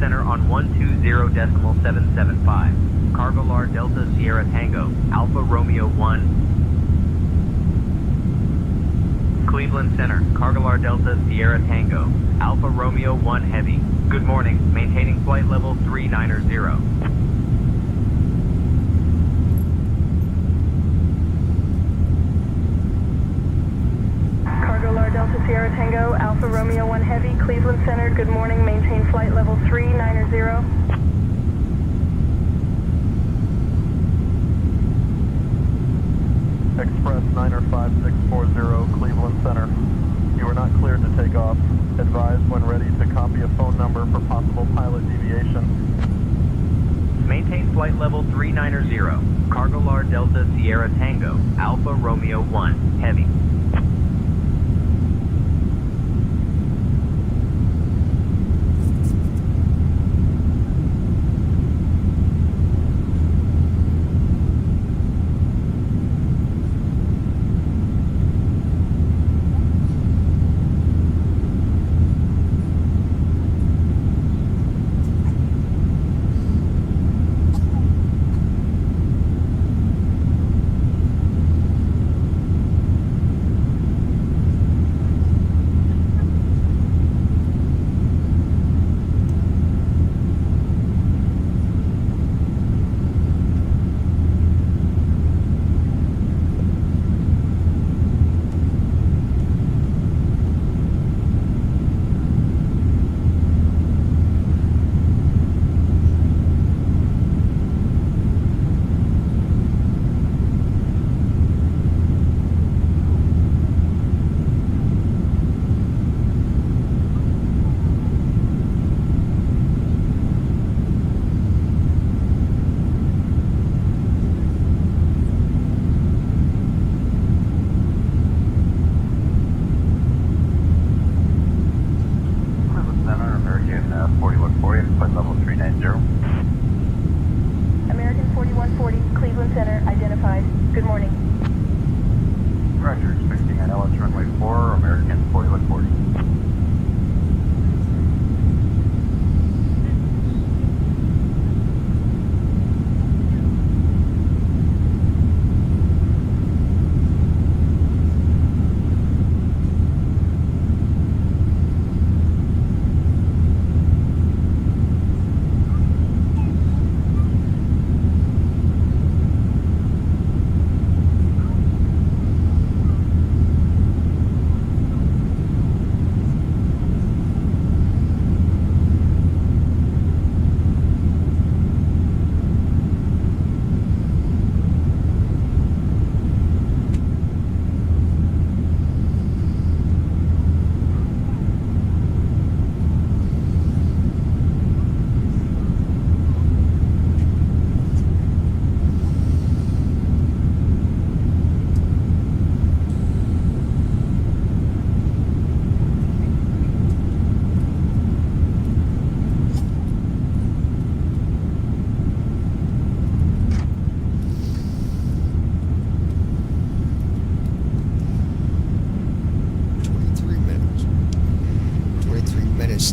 Center on 120.775. Cargolar Delta Sierra Tango, Alpha Romeo 1. Cleveland Center, Cargolar Delta Sierra Tango, Alpha Romeo 1 Heavy. Good morning, maintaining flight level 390.
Cargolar Delta Sierra Tango, Alpha Romeo 1 Heavy, Cleveland Center, good morning, maintain flight level 390.
Express 95640, Cleveland Center. You are not cleared to take off. Advise when ready to copy a phone number for possible pilot deviation.
Maintain flight level 390. Cargolar Delta Sierra Tango, Alpha Romeo 1 Heavy.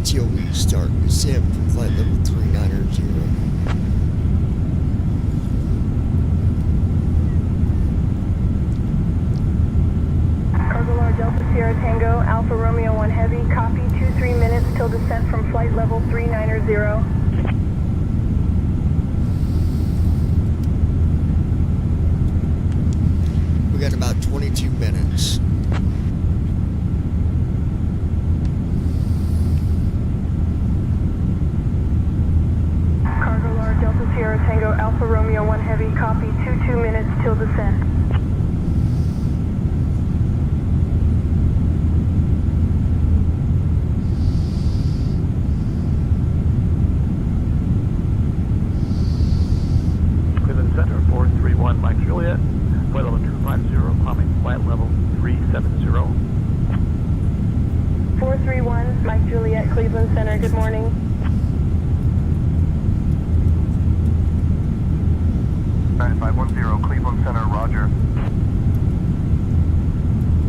Till we start descent from flight level 390.
Cargolar Delta Sierra Tango, Alpha Romeo 1 Heavy, copy 23 minutes till descent from flight level 390.
We got about 22 minutes.
Sierra Tango, Alpha Romeo 1 Heavy, copy 22 minutes till descent.
Cleveland Center, 431 Mike Juliet, flight level 250, climbing flight level 370.
431 Mike Juliet, Cleveland Center, good morning.
9510, Cleveland Center, roger.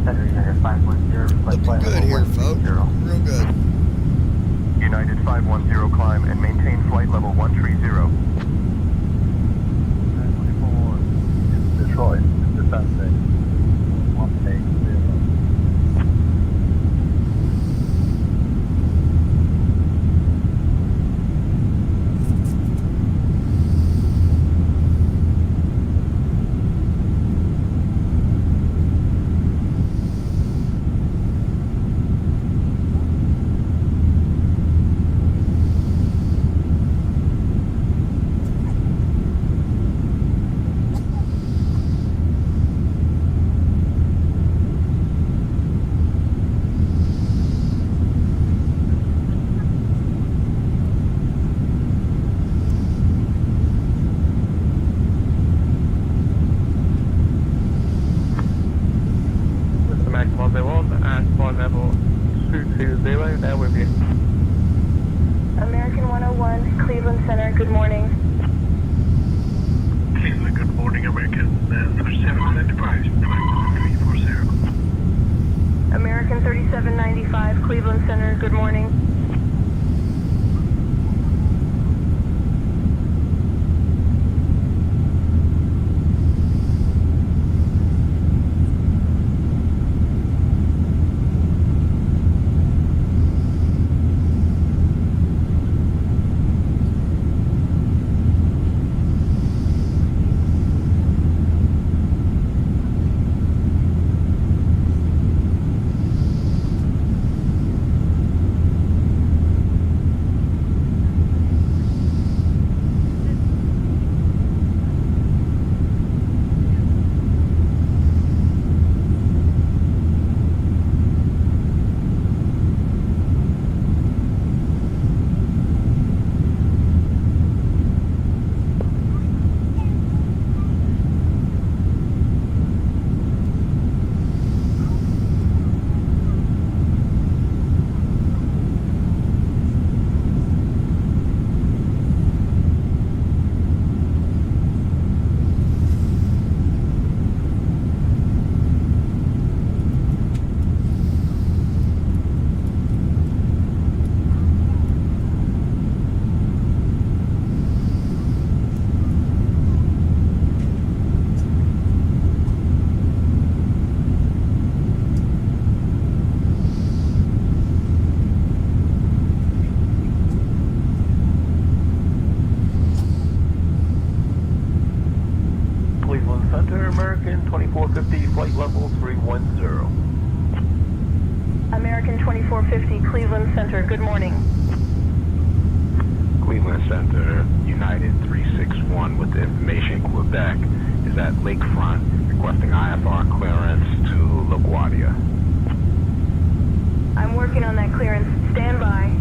Center, 510,
Looking good here, folks. Real good.
United 510, climb and maintain flight level 130.
Detroit, descent base, 180.
American 101, Cleveland Center, good morning.
Cleveland, good morning, American 37 Enterprise, 340.
American 3795, Cleveland Center, good morning.
Cleveland Center, American 2450, flight level 310.
American 2450, Cleveland Center, good morning.
Cleveland Center, United 361 with the information Quebec is at Lakefront, requesting IFR clearance to LaGuardia.
I'm working on that clearance. Stand by.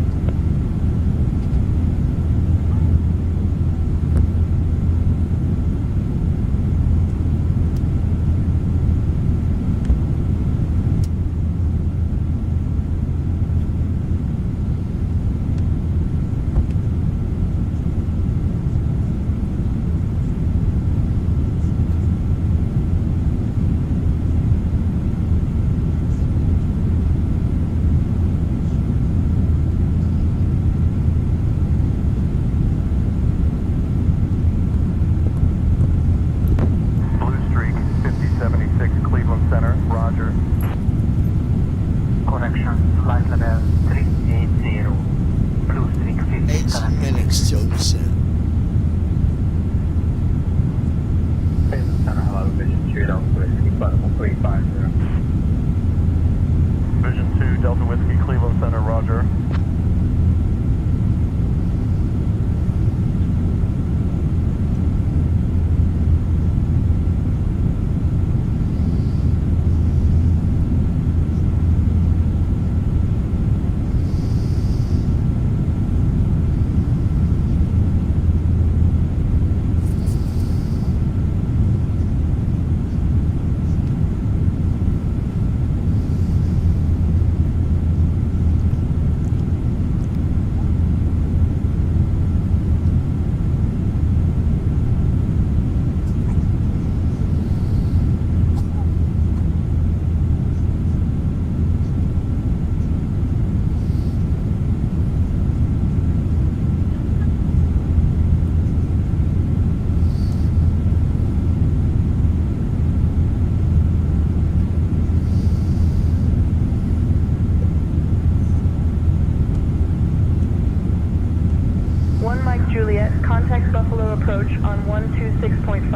Tango approach on 126.5.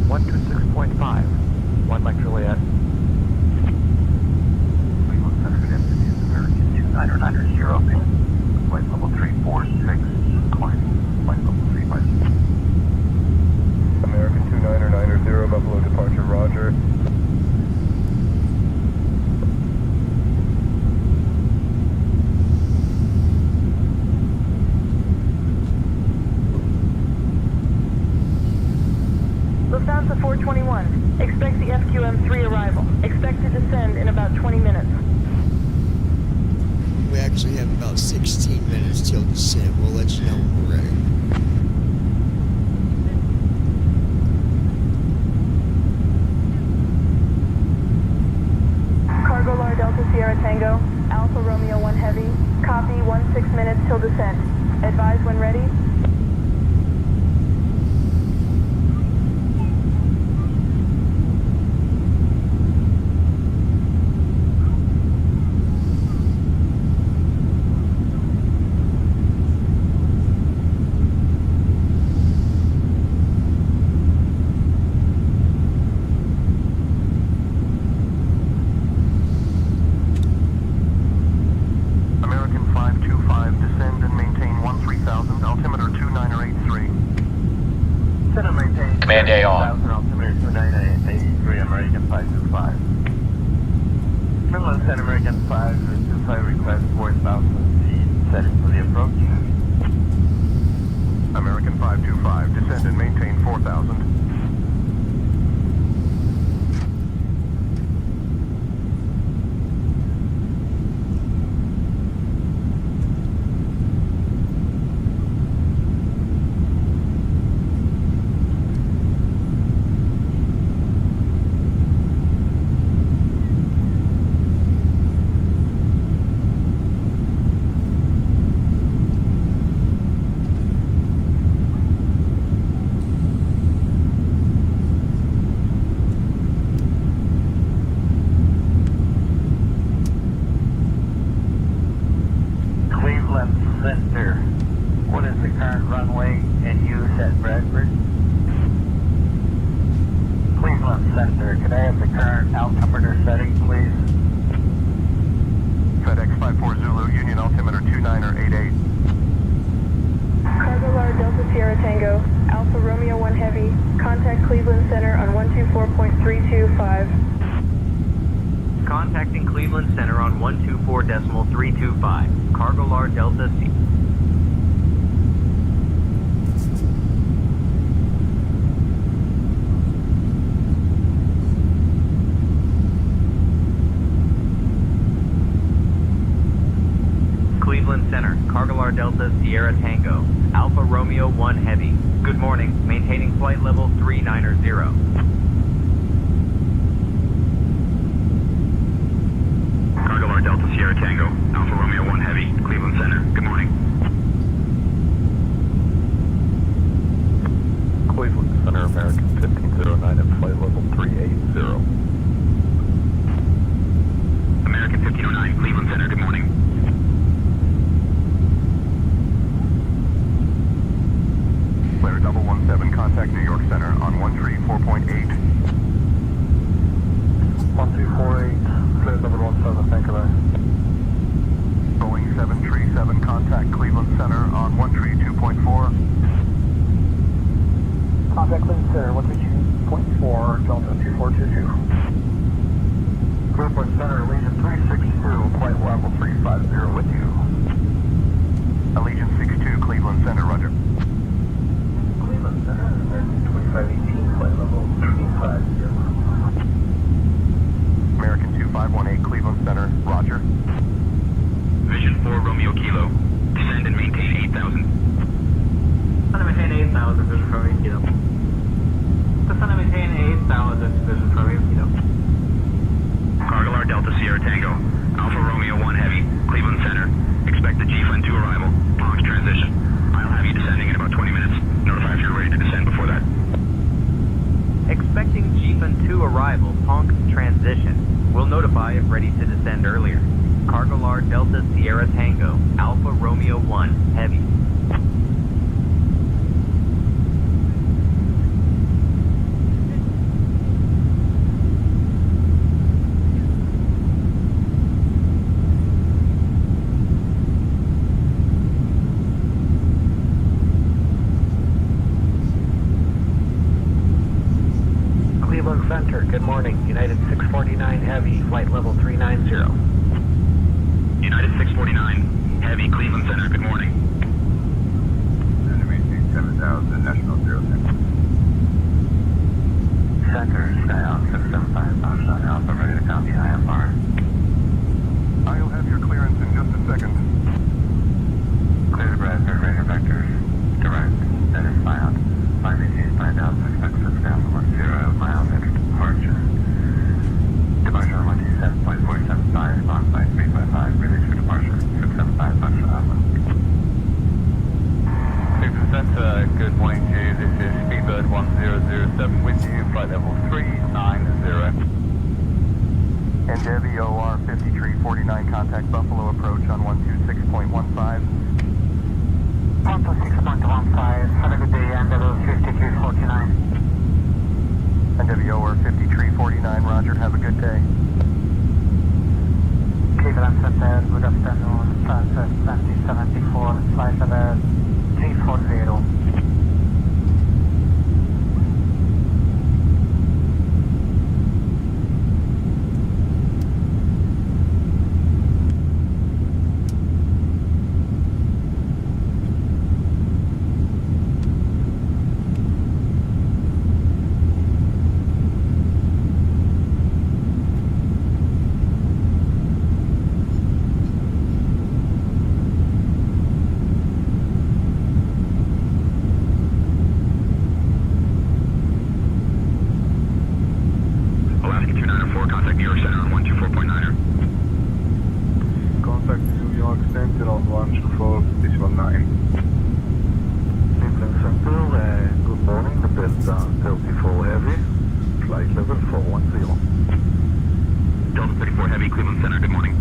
126.5. 1 Mike Juliet.
Cleveland Center, good afternoon. American 299er, flight level 346, climbing, flight level 356.
American 299er, Buffalo departure, roger.
Lufthansa 421. Expect the FQM3 arrival. Expect to descend in about 20 minutes.
We actually have about 16 minutes till descent. We'll let you know when we're ready.
Cargo Lar Delta Sierra Tango, Alpha Romeo 1 Heavy. Copy, 16 minutes till descent. Advise when ready.
American 525, descend and maintain 13,000, altimeter 2983. Center maintain.
Command A on.
2,000, altimeter 2983, American 525. Finland Center, American 525, request 4,000 feet, setting for the approach.
American 525, descend and maintain 4,000.
Cleveland Center, what is the current runway in use at Bradford? Cleveland Center, can I have the current altimeter setting, please?
FedEx 54 Zulu, Union altimeter 2988.
Cargo Lar Delta Sierra Tango, Alpha Romeo 1 Heavy. Contact Cleveland Center on 124.325.
Contacting Cleveland Center on 124.325. Cargo Lar Delta C. Cleveland Center, Cargo Lar Delta Sierra Tango, Alpha Romeo 1 Heavy. Good morning, maintaining flight level 390.
Cargo Lar Delta Sierra Tango, Alpha Romeo 1 Heavy, Cleveland Center. Good morning.
Cleveland Center, American 1509 at flight level 380.
American 1509, Cleveland Center. Good morning.
Flare 117, contact New York Center on 134.8.
1248, Flare 117, thank you, bye.
Boeing 737, contact Cleveland Center on 132.4.
Contact Cleveland Center, 132.4, Delta 2422. Cleveland Center, Allegiant 362, flight level 350 with you.
Allegiant 62, Cleveland Center, roger.
Cleveland Center, American 2518, flight level 350.
American 2518, Cleveland Center, roger.
Vision 4 Romeo Kilo. Descend and maintain 8,000.
Descend and maintain 8,000, Vision 4 Romeo Kilo. Descend and maintain 8,000, Vision 4 Romeo Kilo.
Cargo Lar Delta Sierra Tango, Alpha Romeo 1 Heavy, Cleveland Center. Expect the G-Fund 2 arrival. Ponx transition. I'll have you descending in about 20 minutes. Notify if you're ready to descend before that.
Expecting G-Fund 2 arrival, Ponx transition. We'll notify if ready to descend earlier. Cargo Lar Delta Sierra Tango, Alpha Romeo 1 Heavy.
heavy, Cleveland Center, good morning.
Center maintain 7,000, National 06.
Center, Skyhawk 675, Foxtrot Alpha, ready to copy IFR.
I'll have your clearance in just a second.
Clear to Bradford, radar vectors. Direct, that is filed. Climb maintain 5,000, expect 6,010 miles after departure. Departure on 127.475, spawn flight 355, release for departure, 675, Foxtrot Alpha.
Good morning to you. This is Speedbird 1007 with you, flight level 390.
Endeavy OR 5349, contact Buffalo approach on 126.15.
126.15, have a good day, Endeavor 5349.
Endeavy OR 5349, roger, have a good day.
Cleveland Center, good afternoon, Transfer 2074, flight level 340.
Alaska 294, contact New York Center on 124.9er.
Contact New York Center on 124.19.
Cleveland Center, good morning, the Delta 34 Heavy, flight level 410.
Delta 34 Heavy, Cleveland Center, good morning.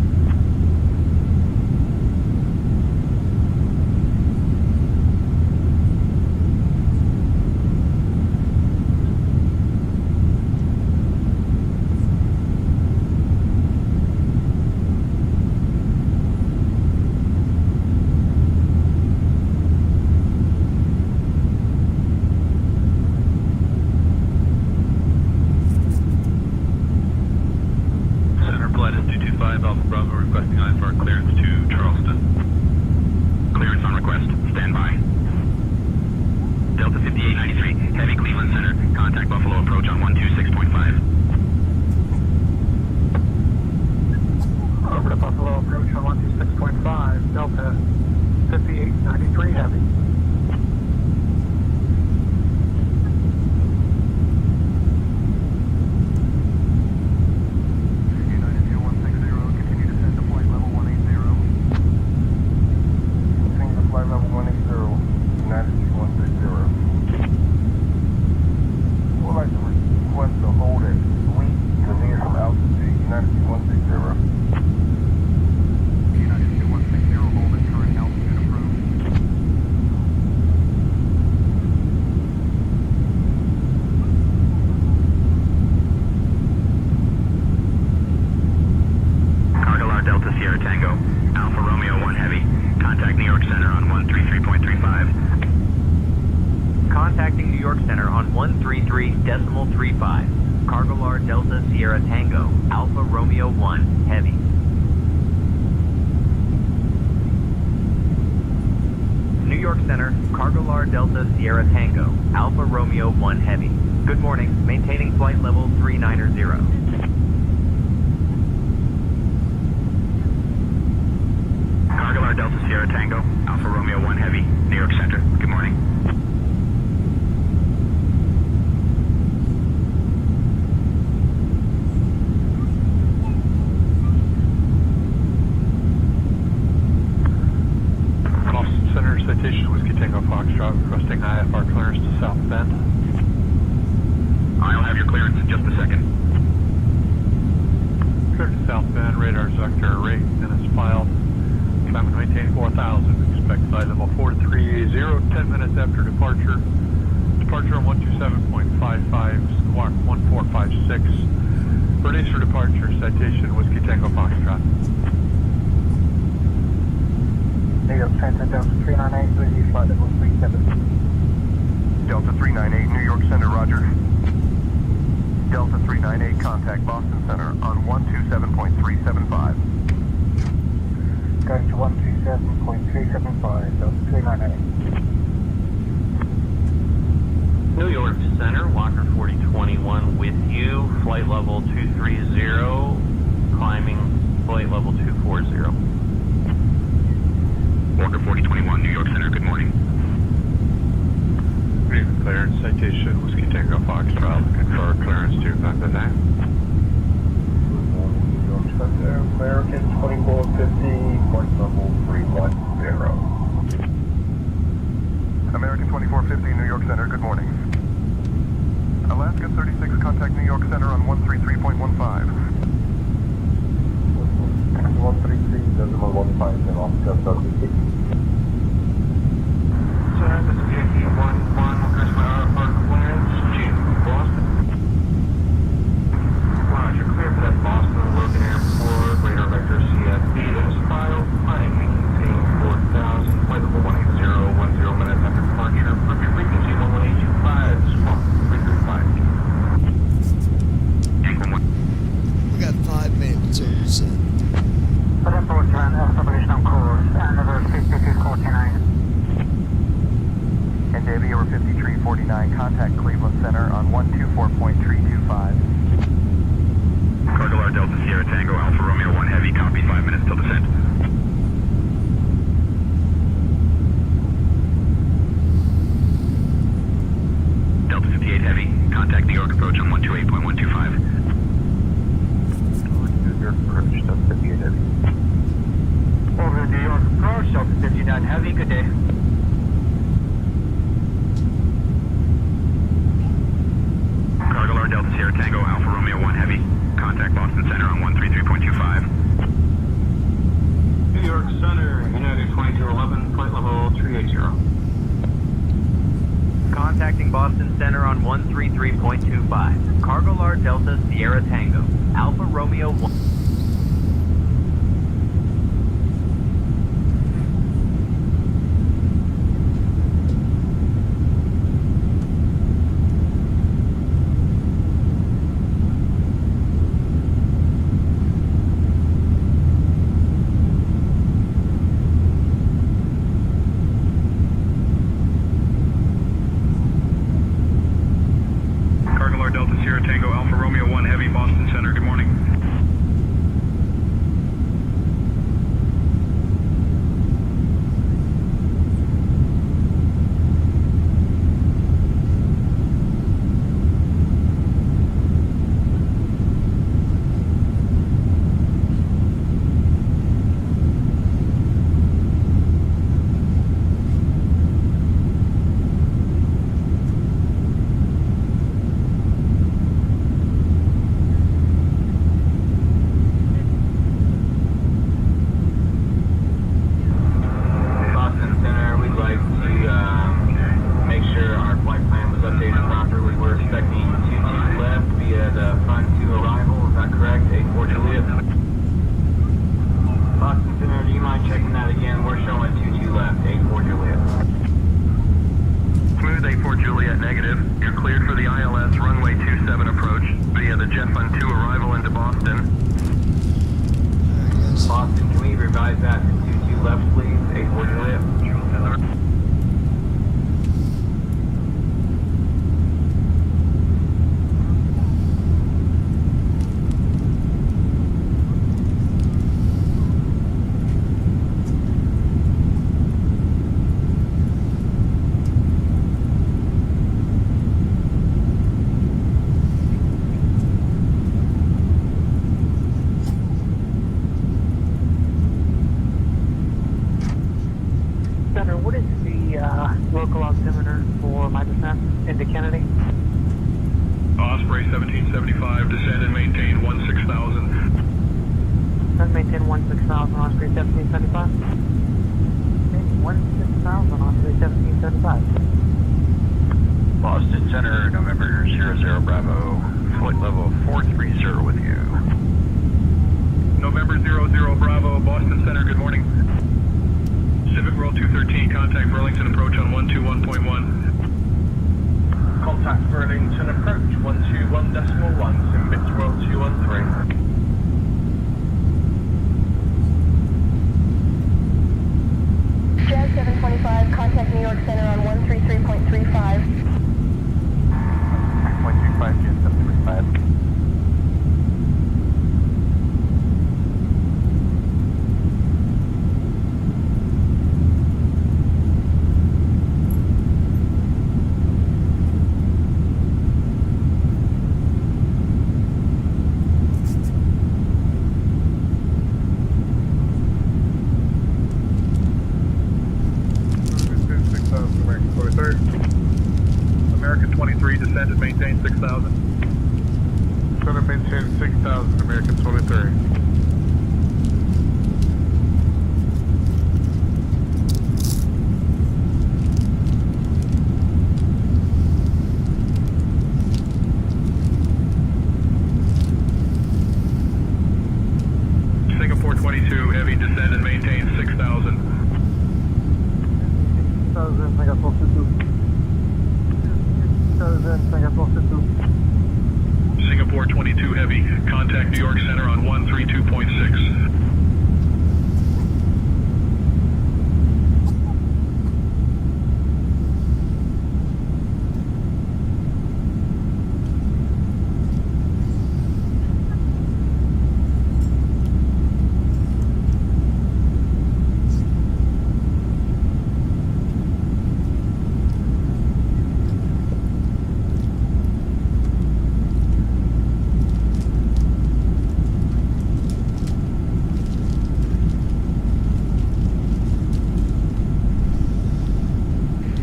Center flight is 225, Alpha Bravo requesting IFR clearance to Charleston. Clearance on request, stand by. Delta 5893, Heavy, Cleveland Center, contact Buffalo approach on 126.5.
Over to Buffalo approach on 126.5, Delta 5893 Heavy.
Delta Sierra Tango, Alpha Romeo 1 Heavy, contact New York Center on 133.35.
Contacting New York Center on 133.35. Cargolar Delta Sierra Tango, Alpha Romeo 1 Heavy. New York Center, Cargolar Delta Sierra Tango, Alpha Romeo 1 Heavy. Good morning, maintaining flight level 390.
Cargolar Delta Sierra Tango, Alpha Romeo 1 Heavy, New York Center. Good morning.
Boston Center, citation Whiskey Tango Foxtrot, requesting IFR clearance to South Bend.
I'll have your clearance in just a second.
Clear to South Bend, radar vector rate, and it's filed. Climb and maintain 4,000. Expect flight level 430, 10 minutes after departure. Departure on 127.55, squawk 1456. Release for departure, citation Whiskey Tango Foxtrot.
New York Center, Delta 398, with you, flight level 37.
Delta 398, New York Center, roger. Delta 398, contact Boston Center on 127.375.
Going to 127.375.
375, Delta 398.
New York Center, Walker 4021 with you, flight level 230, climbing flight level 240.
Walker 4021, New York Center, good morning.
Good evening, clearance. Citation, Whiskey Tango Foxtrot, looking for clearance to Thunder Day.
Good morning, New York Center, American 2450, point level 310.
American 2450, New York Center, good morning. Alaska 36, contact New York Center on 133.15.
133.15 in Alaska 36.
Sir, this is Yankee 11, request my RFR clearance to Boston. Roger, clear for that Boston Logan Airport, radar vector CFB, that is filed, flying maintain 4000, flight level 180, 10 minutes after departure, approach frequency 11825, squawk 335.
We got 5 minutes to descend.
Report run observation on course, another 5349.
And Davy over 5349, contact Cleveland Center on 124.325.
Cargolar Delta Sierra Tango Alpha Romeo 1 Heavy, copy, 5 minutes till descent. Delta 58 Heavy, contact New York approach on 128.125.
New York approach, Delta 58 Heavy.
Over New York approach, Delta 59 Heavy, good day.
Cargolar Delta Sierra Tango Alpha Romeo 1 Heavy, contact Boston Center on 133.25.
New York Center, United 2211, flight level 380.
Contacting Boston Center on 133.25. Cargolar Delta Sierra Tango, Alpha Romeo 1.
Cargolar Delta Sierra Tango Alpha Romeo 1 Heavy, Boston Center, good morning.
Boston Center, we'd like to make sure our flight plan was updated properly. We're expecting 22 left via the front 2 arrival, is that correct? 84 Juliet. Boston Center, do you mind checking that again? We're showing 22 left, 84 Juliet.
Smooth 84 Juliet, negative. You're cleared for the ILS runway 27 approach via the Jet Fund 2 arrival into Boston.
Boston, can we revise that to 22 left, please? 84 Juliet.
Center, what is the local altimeter for my descent into Kennedy?
Osprey 1775, descend and maintain 16,000.
Descend maintain 16,000, Osprey 1775. Okay, 16,000, Osprey 1775.
Boston Center, November 00 Bravo, flight level 430 with you.
November 00 Bravo, Boston Center, good morning. Pacific World 213, contact Burlington approach on 121.1.
Contact Burlington approach 121.1, Simbits World 213.
descend and maintain 6,000.
Gonna maintain 6,000, American 23.
Singapore 22, heavy descend and maintain 6,000.
6,000, Singapore 22. 6,000, Singapore 22.
Singapore 22, heavy. Contact New York Center on 132.6.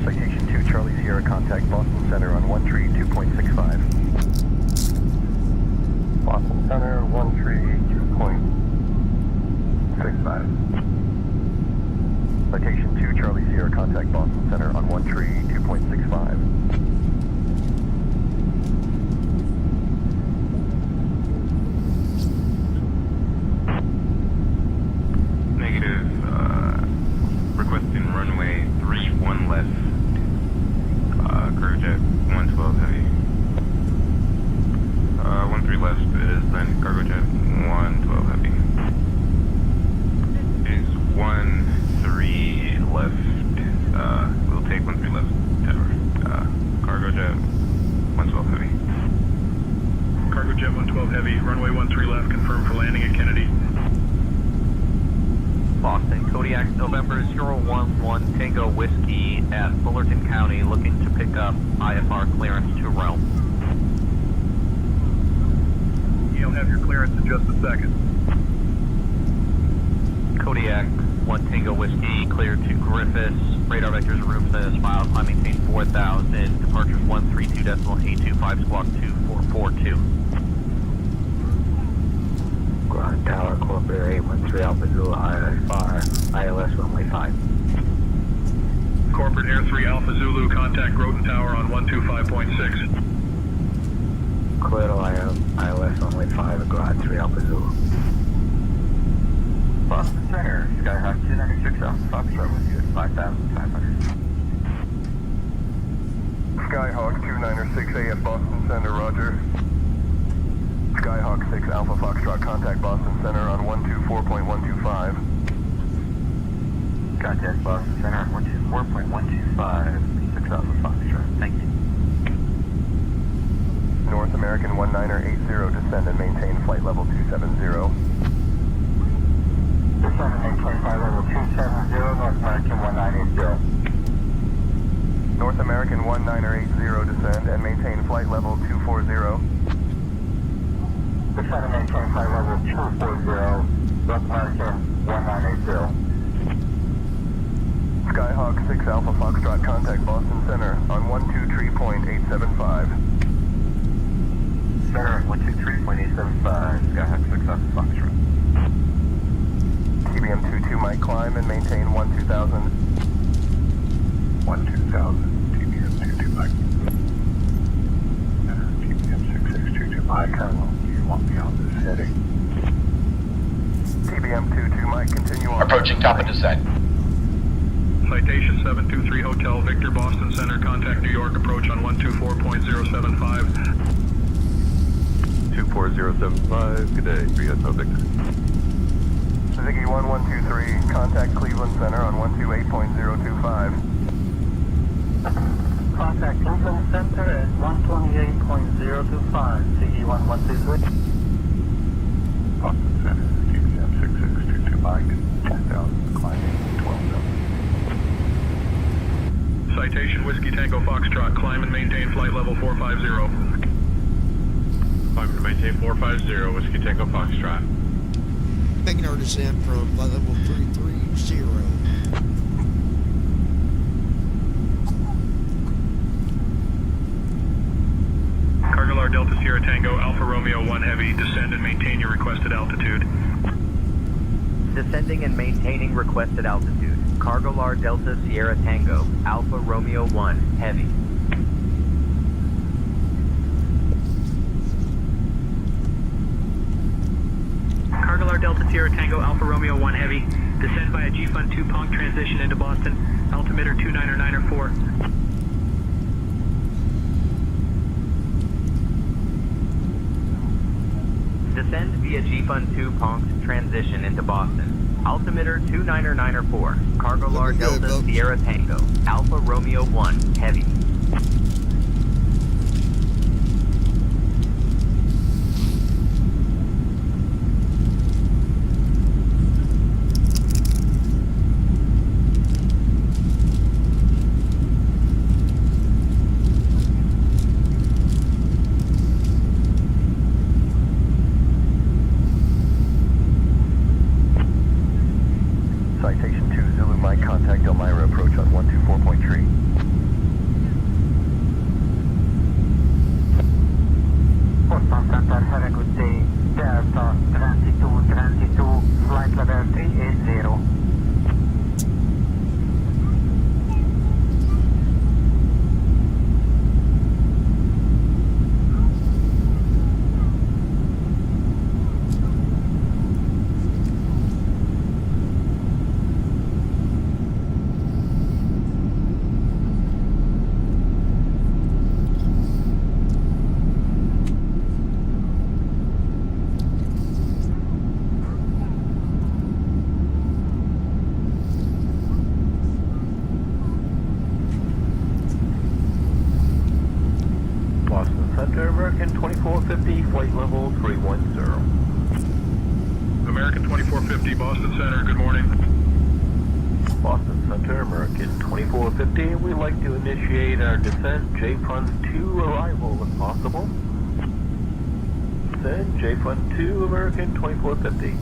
Citation 2, Charlie Sierra, contact Boston Center on 132.65. Boston Center, 132.65. Citation 2, Charlie Sierra, contact Boston Center on 132.65.
Negative, requesting runway 31 left, Cargojet 112 heavy. 13 left is then Cargojet 112 heavy. Is 13 left, we'll take 13 left tower. Cargojet 112 heavy.
Cargojet 112 heavy, runway 13 left, confirmed for landing at Kennedy.
Boston, Kodiak, November 011 Tango Whiskey at Fullerton County, looking to pick up IFR clearance to Rome.
You'll have your clearance in just a second.
Kodiak, 1 Tango Whiskey, cleared to Griffiths. Radar vectors and room status file, climb maintain 4,000. Departures 132.825, squawk 2442.
Ground Tower, Corporate 813 Alpha Zulu, ILS runway 5.
Corporate Air 3 Alpha Zulu, contact Groton Tower on 125.6.
Clear to ILS runway 5, Ground 3 Alpha Zulu. Boston Center, Skyhawk 296 Alpha Foxtrot with you at 5,500.
Skyhawk 296 AF Boston Center, roger. Skyhawk 6 Alpha Foxtrot, contact Boston Center on 124.125.
Contact Boston Center on 124.125, 6 Alpha Foxtrot, thank you.
North American 1980, descend and maintain flight level 270.
Descend and maintain flight level 270, North American 1980.
North American 1980, descend and maintain flight level 240.
Descend and maintain flight level 240, North American 1980.
Skyhawk 6 Alpha Foxtrot, contact Boston Center on 123.875.
Center 123.875, Skyhawk 6 Alpha Foxtrot.
TBM 22 might climb and maintain 12,000.
12,000, TBM 22 might. TBM 6622 might, Colonel, do you want me on this heading?
TBM 22 might continue on.
Approaching top of descent.
Citation 723 Hotel Victor, Boston Center, contact New York, approach on 124.075.
24075, good day, 3 Hotel Victor.
Ziggy 1123, contact Cleveland Center on 128.025.
Contact Cleveland Center at 128.025, Ziggy 1123. Boston Center, TBM 6622 Mike, 10,000, climbing 12,000.
Citation Whiskey Tango Foxtrot, climb and maintain flight level 450.
Climb and maintain 450, Whiskey Tango Foxtrot.
Making our descent from flight level 330.
Delta Sierra Tango, Alpha Romeo 1 Heavy, descend and maintain your requested altitude.
Descending and maintaining requested altitude. Cargolar Delta Sierra Tango, Alpha Romeo 1 Heavy.
Cargolar Delta Sierra Tango, Alpha Romeo 1 Heavy. Descend via G-Fun 2 Ponk transition into Boston. Altimeter 294.
Descend via G-Fun 2 Ponk transition into Boston. Altimeter 294. Cargolar Delta Sierra Tango, Alpha Romeo 1 Heavy.
Citation 2 Zulu Mike, contact Elmira approach on 124.3.
Boston Center, have a good day. Delta 2222, flight level 380.
Boston Center, American 2450, flight level 310.
American 2450, Boston Center, good morning.
Boston Center, American 2450, we'd like to initiate our descent, J-Fun 2 arrival if possible. Descend, J-Fun 2, American 2450.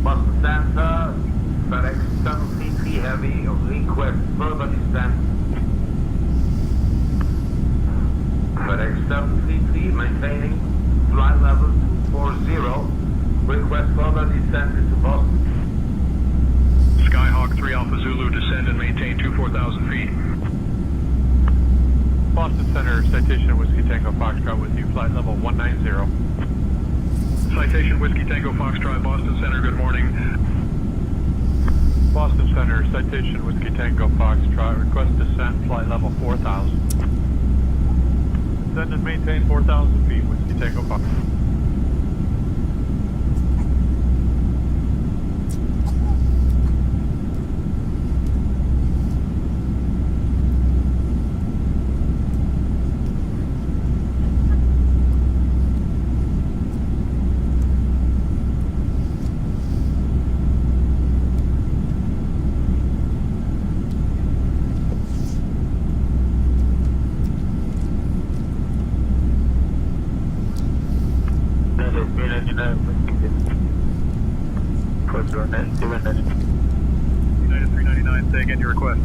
Boston Center, FedEx 733 Heavy, request further descent. FedEx 733 maintaining flight level 240. Request further descent into Boston.
Skyhawk 3 Alpha Zulu, descend and maintain 24,000 feet.
Boston Center, Citation Whiskey Tango Foxtrot with you, flight level 190.
Citation Whiskey Tango Foxtrot, Boston Center, good morning.
Boston Center, Citation Whiskey Tango Foxtrot, request descent, flight level 4,000. Descend and maintain 4,000 feet, Whiskey Tango Foxtrot.
United 399, say again your request.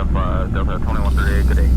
Delta 2138, good day.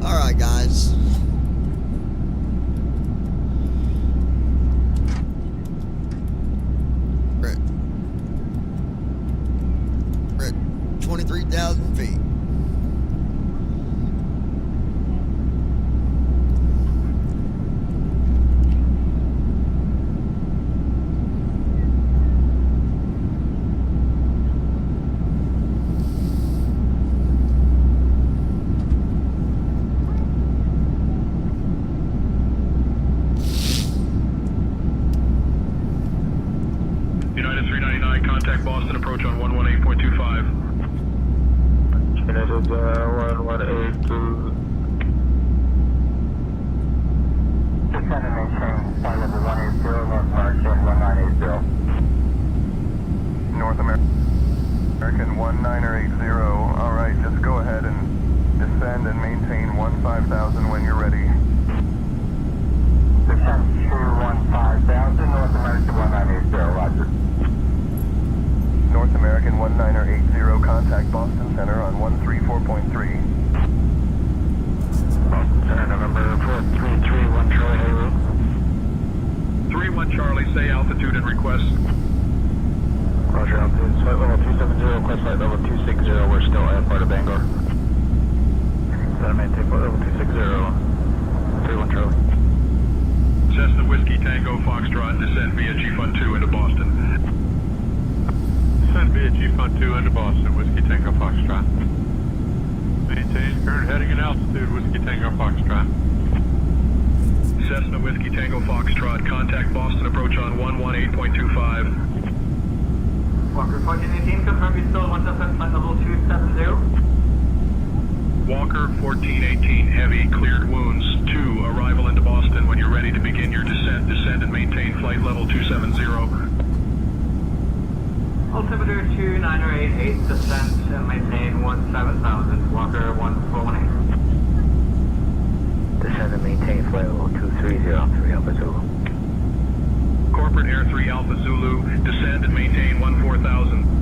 Alright, guys. We're at 23,000 feet.
United 399, contact Boston, approach on 118.25.
United 1182.
Descend and maintain flight level 180, North American 1980.
North American 1980. All right, just go ahead and descend and maintain 15,000 when you're ready.
Descend to 15,000, North American 1980, roger.
North American 1980, contact Boston Center on 134.3.
Boston Center, November 4331, Charlie, how you
31 Charlie, say altitude and request.
Roger, altitude, flight level 270, request flight level 260, we're still at part of Bangor. Center maintain flight level 260, 31 Charlie.
Cessna Whiskey Tango Foxtrot, descend via G-Fund 2 into Boston.
Descend via G-Fund 2 into Boston, Whiskey Tango Foxtrot. Maintain current heading and altitude, Whiskey Tango Foxtrot.
Cessna Whiskey Tango Foxtrot, contact Boston, approach on 118.25.
Walker 1418, confirm you're still 107, flight level 270.
Walker 1418, heavy, cleared wounds, 2, arrival into Boston. When you're ready to begin your descent, descend and maintain flight level 270.
Altimeter 2988, descent and maintain 17,000, Walker 1418.
Descend and maintain flight level 230, 3 Alpha Zulu.
Corporate Air 3 Alpha Zulu, descend and maintain 14,000.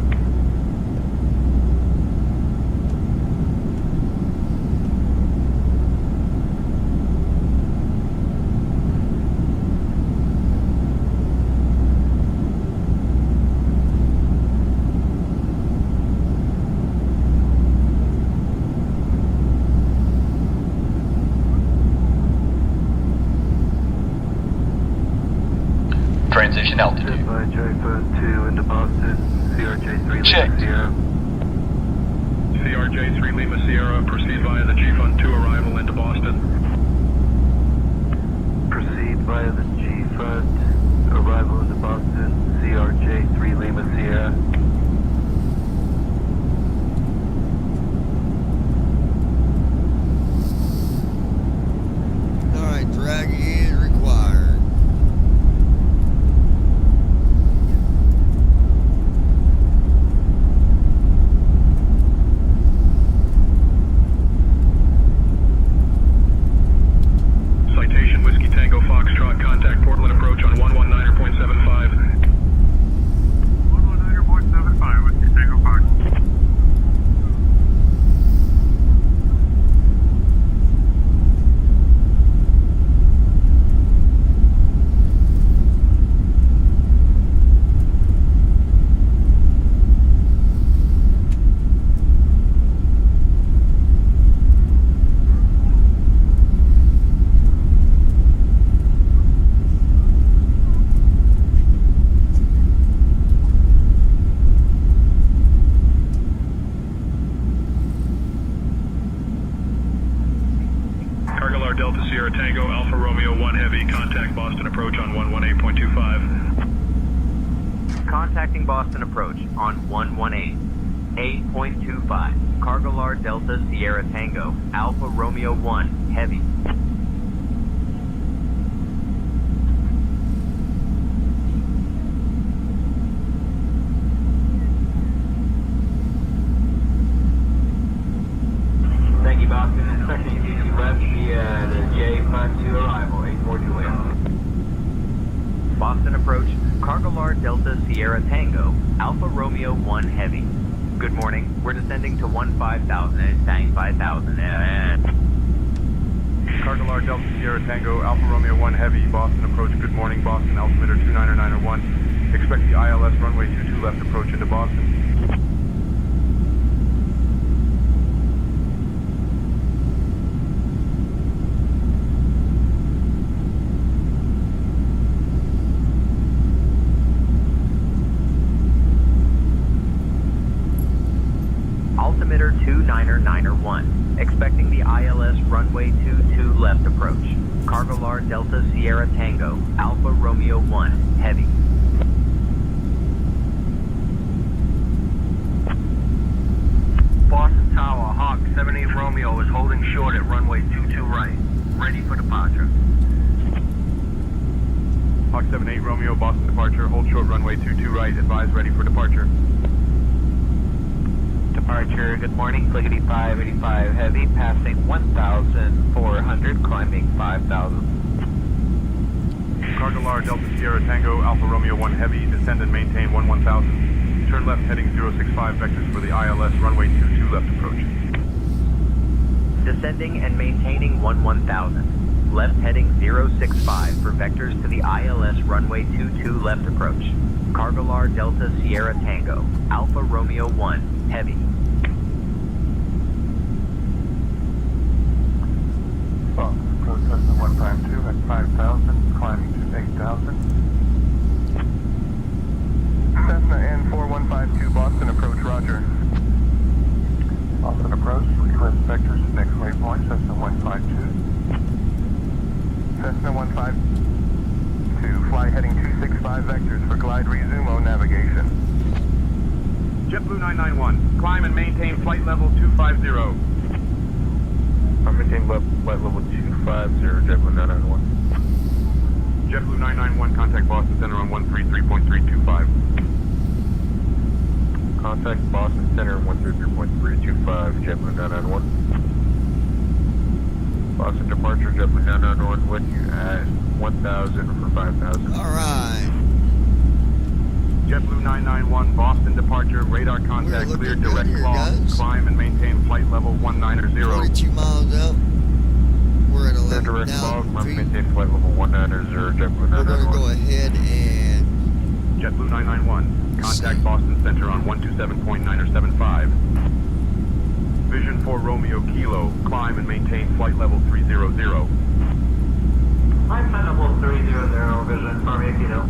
Transition altitude.
J-Fund 2 into Boston, CRJ-3
Check.
Lima Sierra.
CRJ-3 Lima Sierra, proceed via the G-Fund 2 arrival into Boston.
Proceed via the G-Fund, arrival into Boston, CRJ-3 Lima Sierra.
Alright, drag is required.
Citation Whiskey Tango Foxtrot, contact Portland approach on 119.75.
119.75.
Alar Delta Sierra Tango Alpha Romeo 1 Heavy, contact Boston approach on 118.25.
Contacting Boston approach on 118.8.25. Cargolar Delta Sierra Tango Alpha Romeo 1 Heavy.
Thank you, Boston. Expecting DC left via the J52 arrival, 84 Juliet.
Boston approach, Cargolar Delta Sierra Tango, Alpha Romeo 1 Heavy. Good morning. We're descending to 15,000 and it's saying 5,000.
Cargolar Delta Sierra Tango Alpha Romeo 1 Heavy, Boston approach. Good morning, Boston altimeter 29901. Expect the ILS runway 22 left approach into Boston.
Altimeter 29901. Expecting the ILS runway 22 left approach. Cargolar Delta Sierra Tango, Alpha Romeo 1 Heavy.
Boston Tower, Hawk 78 Romeo is holding short at runway 22 right. Ready for departure.
Hawk 78 Romeo, Boston departure. Hold short runway 22 right. Advise ready for departure.
Departure, good morning, Fliggity 585 Heavy, passing 1,400, climbing 5,000.
Cargolar Delta Sierra Tango Alpha Romeo 1 Heavy, descend and maintain 11,000. Turn left heading 065 vectors for the ILS runway 22 left approach.
Descending and maintaining 11,000. Left heading 065 for vectors to the ILS runway 22 left approach. Cargolar Delta Sierra Tango, Alpha Romeo 1 Heavy.
Approach Cessna 152 at 5,000, climbing to 8,000.
Cessna N4152, Boston approach, roger.
Boston approach, request vectors to next waypoint, Cessna 152.
Cessna 152, fly heading 265 vectors for glide resumo navigation.
JetBlue 991, climb and maintain flight level 250.
Maintain flight level 250, JetBlue 991.
JetBlue 991, contact Boston Center on 133.325.
Contact Boston Center 133.325, JetBlue 991. Boston departure, JetBlue 991, with you at 1,000 for 5,000.
Alright.
JetBlue 991, Boston departure, radar contact, clear direct climb, climb and maintain flight level 190.
42 miles out. We're at 11
direct
now.
maintain flight level 190, JetBlue 991.
We're going to go ahead and...
JetBlue 991, contact Boston Center on 127.975. Vision for Romeo Kilo, climb and maintain flight level 300.
I'm level 300, vision for Romeo Kilo.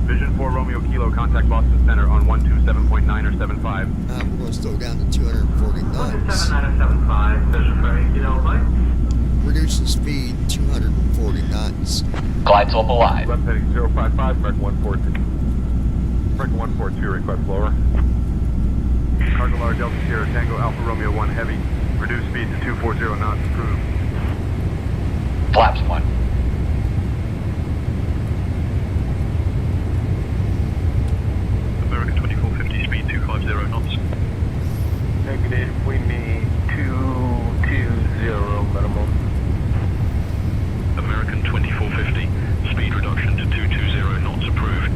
Vision for Romeo Kilo, contact Boston Center on 127.975.
We're going to slow down to 240 knots.
127.975, vision for Romeo Kilo, bye.
Reducing speed 240 knots.
Glide slope alive.
Left heading 055, Break 142. Break 142, request lower.
Cargolar Delta Sierra Tango Alpha Romeo 1 Heavy, reduce speed to 240 knots approved.
Flaps 1.
American 2450, speed 250 knots.
Negative, we need 220 minimum.
American 2450, speed reduction to 220 knots approved.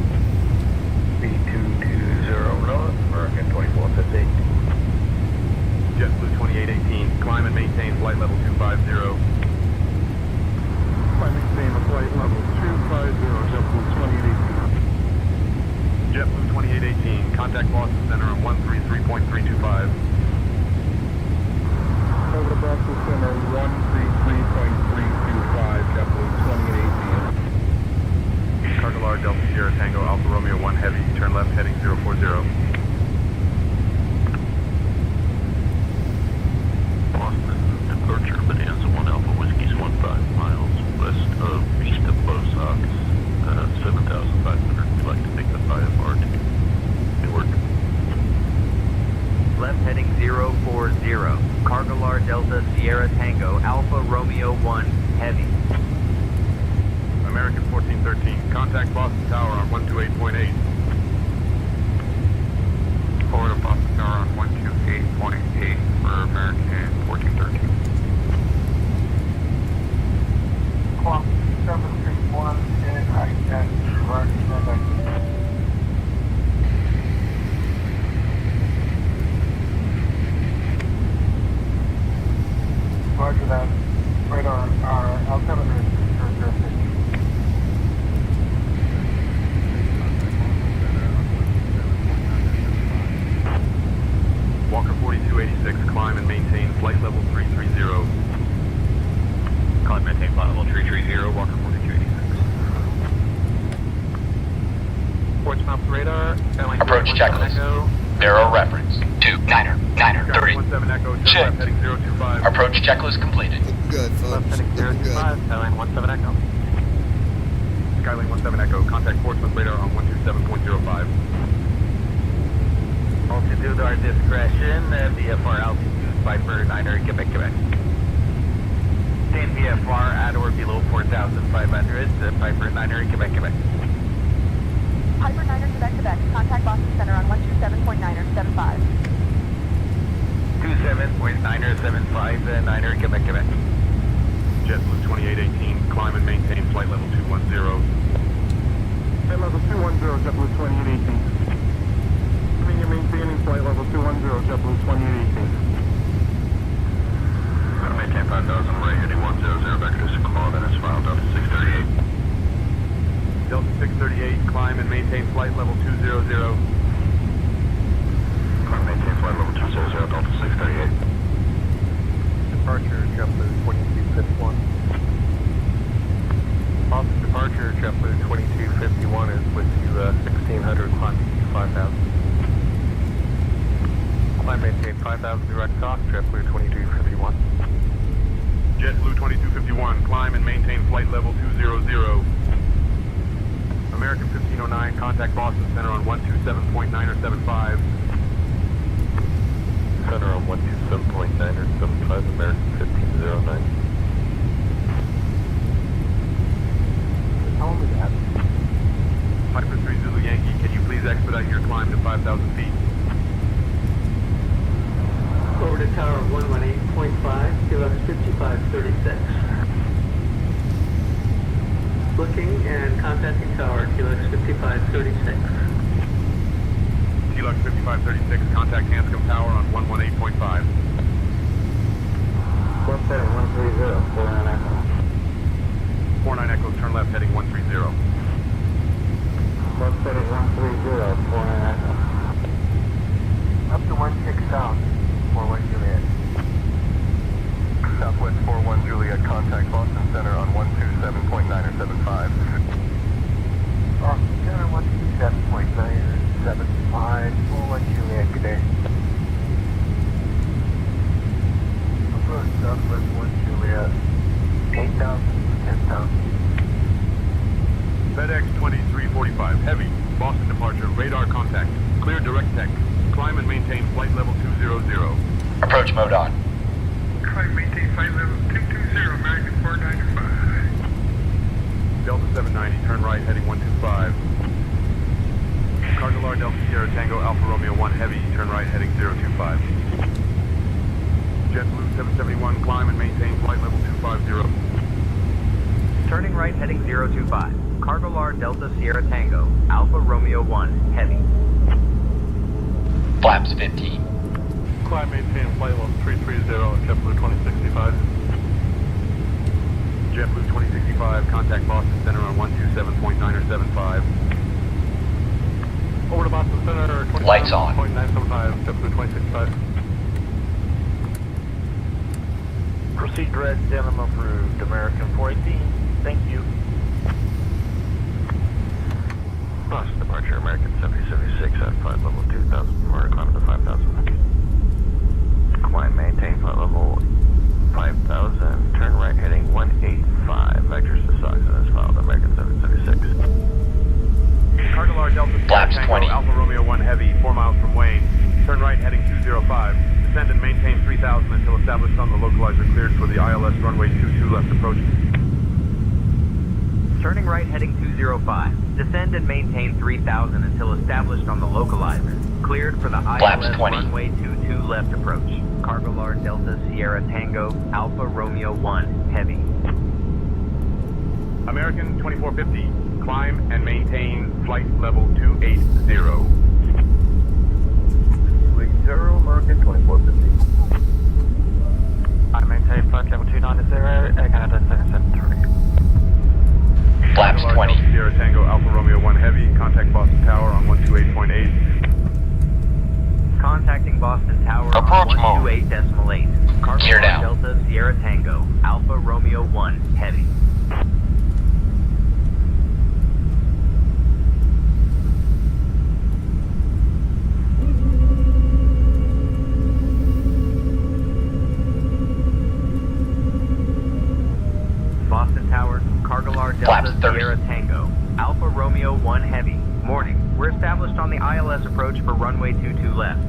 Speed 220 knots, American 2450.
JetBlue 2818, climb and maintain flight level 250.
Maintain flight level 250, JetBlue 2818.
JetBlue 2818, contact Boston Center on 133.325.
Over to Boston Center, 133.325, JetBlue 2818.
Cargolar Delta Sierra Tango Alpha Romeo 1 Heavy, turn left heading 040.
Boston departure, Bonanza 1 Alpha Whiskey
Cargolar Delta Sierra Tango Alpha Romeo 1 Heavy.
American 1413, contact Boston Tower on 128.8.
Forward to Boston Tower on 128.8 for American 1413.
Clock 731 and right at Roger that. Radar, our altimeter is 050.
Walker 4286, climb and maintain flight level 330.
Climb, maintain flight level 330, Walker 4286.
Portsmouth radar,
Approach checklist. Narrow reference. 29er, 30.
17 Echo, turn
Check.
left heading 025.
Approach checklist completed.
Good, folks.
left heading
Looking good.
025, Skyline 17 Echo.
Skyline 17 Echo, contact Portsmouth radar on 127.05.
Altitude our discretion, VFR altitude Viper 9er, Quebec, Quebec. Stand VFR at or below 4,500, Viper 9er, Quebec, Quebec.
Piper 9er, Quebec, Quebec. Contact Boston Center on 127.9er, 75.
27.9er, 75, 9er, Quebec, Quebec.
JetBlue 2818, climb and maintain flight level 210.
Flight level 210, JetBlue 2818. Continue maintaining flight level 210, JetBlue 2818.
Maintain 5,000, right heading 100, vector to call, then it's filed up to 638.
Delta 638, climb and maintain flight level 200.
Climb, maintain flight level 200, Delta 638.
Departure, JetBlue 2251. Boston departure, JetBlue 2251 is with you 1600, climb to 5000. Climb, maintain 5000 direct cost, JetBlue 2251.
JetBlue 2251, climb and maintain flight level 200. American 1509, contact Boston Center on 127.9 or 75.
Center on 127.9 or 75, American 1509.
Tell me that.
Piper 3 Zulu Yankee, can you please expedite your climb to 5,000 feet?
Over to tower 118.5, QX 5536. Looking and contacting tower, QX 5536.
TLux 5536, contact Hanscom Tower on 118.5.
17130, 49 Echo.
49 Echo, turn left heading 130.
17130, 49 Echo. Up to 16 south, 41 Juliet.
Southwest 41 Juliet, contact Boston Center on 127.9 or 75.
Boston Center, 127.9 or 75, 41 Juliet, good day. Approach Southwest 1 Juliet, 8,000, 10,000.
FedEx 2345, heavy, Boston departure, radar contact, clear direct tech, climb and maintain flight level 200.
Approach mode on.
Climb, maintain flight level 220, American 495.
Delta 790, turn right heading 125. Cargolar Delta Sierra Tango Alpha Romeo 1 heavy, turn right heading 025. JetBlue 771, climb and maintain flight level 250.
Turning right heading 025. Cargolar Delta Sierra Tango Alpha Romeo 1 Heavy.
Flaps 15.
Climb, maintain flight level 330, JetBlue 2065.
JetBlue 2065, contact Boston Center on 127.9 or 75.
Over to Boston Center,
Lights on.
27.975, JetBlue 2065.
Proceed direct, denim approved, American 418. Thank you.
Boston departure, American 7076 at flight level 2004, climb to 5000. Climb, maintain flight level 5000, turn right heading 185, vectors to Stockton as filed, American 776.
Cargolar Delta Sierra
Flaps
Tango
20.
Alpha Romeo 1 heavy, 4 miles from Wayne, turn right heading 205, descend and maintain 3 3000 until established on the localizer, cleared for the ILS runway 22 left approach.
Turning right heading 205. Descend and maintain 3000 until established on the localizer. Cleared for the ILS runway 22 left approach. Cargo Lard Delta Sierra Tango Alpha Romeo 1 Heavy.
American 2450, climb and maintain flight level 280.
280, American 2450.
I maintain flight level 290, Air Canada 773.
Flaps 20.
Sierra Tango Alpha Romeo 1 Heavy, contact Boston Tower on 128.8.
Contacting Boston Tower
Approach
on
mode.
128.8. Cargo
Gear down.
Delta Sierra Tango Alpha Romeo 1 Heavy. Boston Tower, Cargo Lard Delta Sierra Tango Alpha Romeo 1 Heavy. Morning. We're established on the ILS approach for runway 22 left.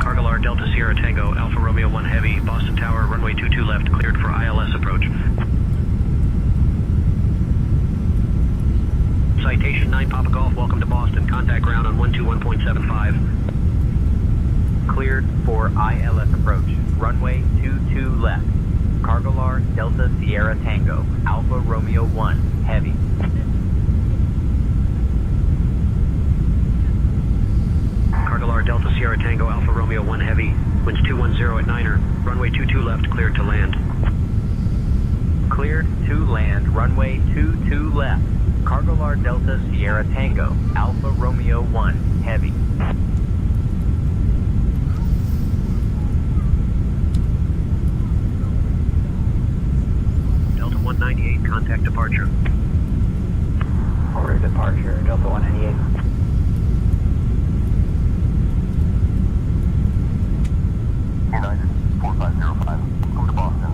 Cargo Lard Delta Sierra Tango Alpha Romeo 1 Heavy, Boston Tower, runway 22 left, cleared for ILS approach. Citation 9 Papa Golf, welcome to Boston. Contact ground on 121.75.
Cleared for ILS approach. Runway 22 left. Cargo Lard Delta Sierra Tango Alpha Romeo 1 Heavy.
Cargo Lard Delta Sierra Tango Alpha Romeo 1 Heavy, winds 210 at Niner, runway 22 left, cleared to land.
Cleared to land. Runway 22 left. Cargo Lard Delta Sierra Tango Alpha Romeo 1 Heavy.
Delta 198, contact departure.
Order departure, Delta 198.
United 4505, go to Boston.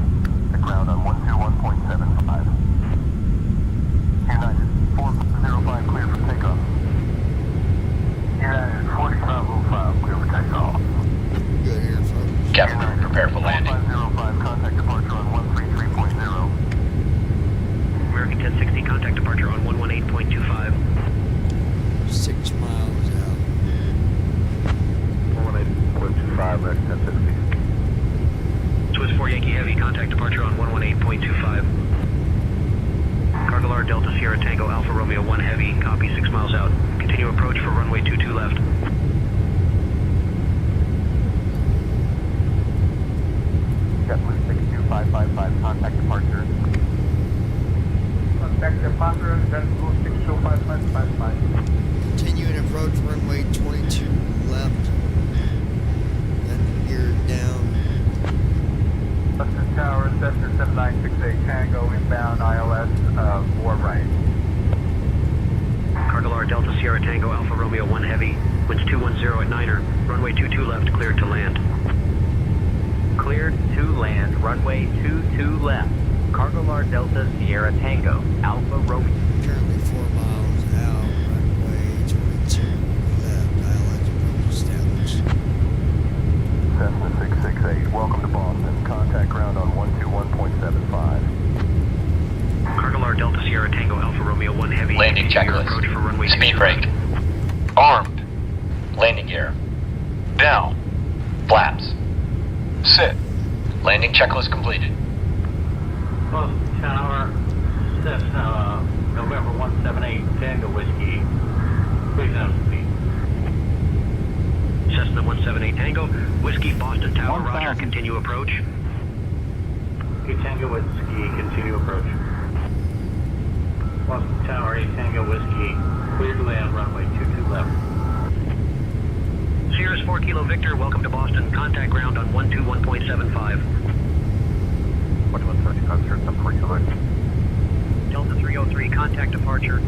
The ground on 121.75. United 4505, clear for takeoff. United 4505, clear for takeoff.
Good here, folks.
Captain, prepare for landing.
4505, contact departure on 133.0.
American 1060, contact departure on 118.25.
6 miles out.
118.25, American 1060.
Swiss 4 Yankee Heavy, contact departure on 118.25. Cargo Lard Delta Sierra Tango Alpha Romeo 1 Heavy, copy 6 miles out. Continue approach for runway 22 left.
JetBlue 62555, contact departure.
Contact departure, JetBlue 62555.
Continue and approach runway 22 left. Then gear down.
Boston Tower, Cessna 7968 Tango, inbound ILS, 4 right.
Cargo Lard Delta Sierra Tango Alpha Romeo 1 Heavy, winds 210 at Niner, runway 22 left, cleared to land.
Cleared to land. Runway 22 left. Cargo Lard Delta Sierra Tango Alpha Romeo.
Currently 4 miles out. Runway 22 left. ILS approach established.
Cessna 668, welcome to Boston. Contact ground on 121.75.
Cargo Lard Delta Sierra Tango Alpha Romeo 1 Heavy.
Landing checklist.
Approach for runway
Speed
22
brake. Armed. Landing gear. Down. Flaps. Sit. Landing checklist completed.
Boston Tower, Cessna, November 178 Tango Whiskey. Please have speed.
Cessna 178 Tango, Whiskey, Boston Tower, roger, continue approach.
Okay, Tango Whiskey, continue approach. Boston Tower, 8 Tango Whiskey, clear to land, runway 22 left.
Sierra's 4 Kilo Victor, welcome to Boston. Contact ground on 121.75.
2130, contact some 4 Kilo.
Delta 303, contact departure.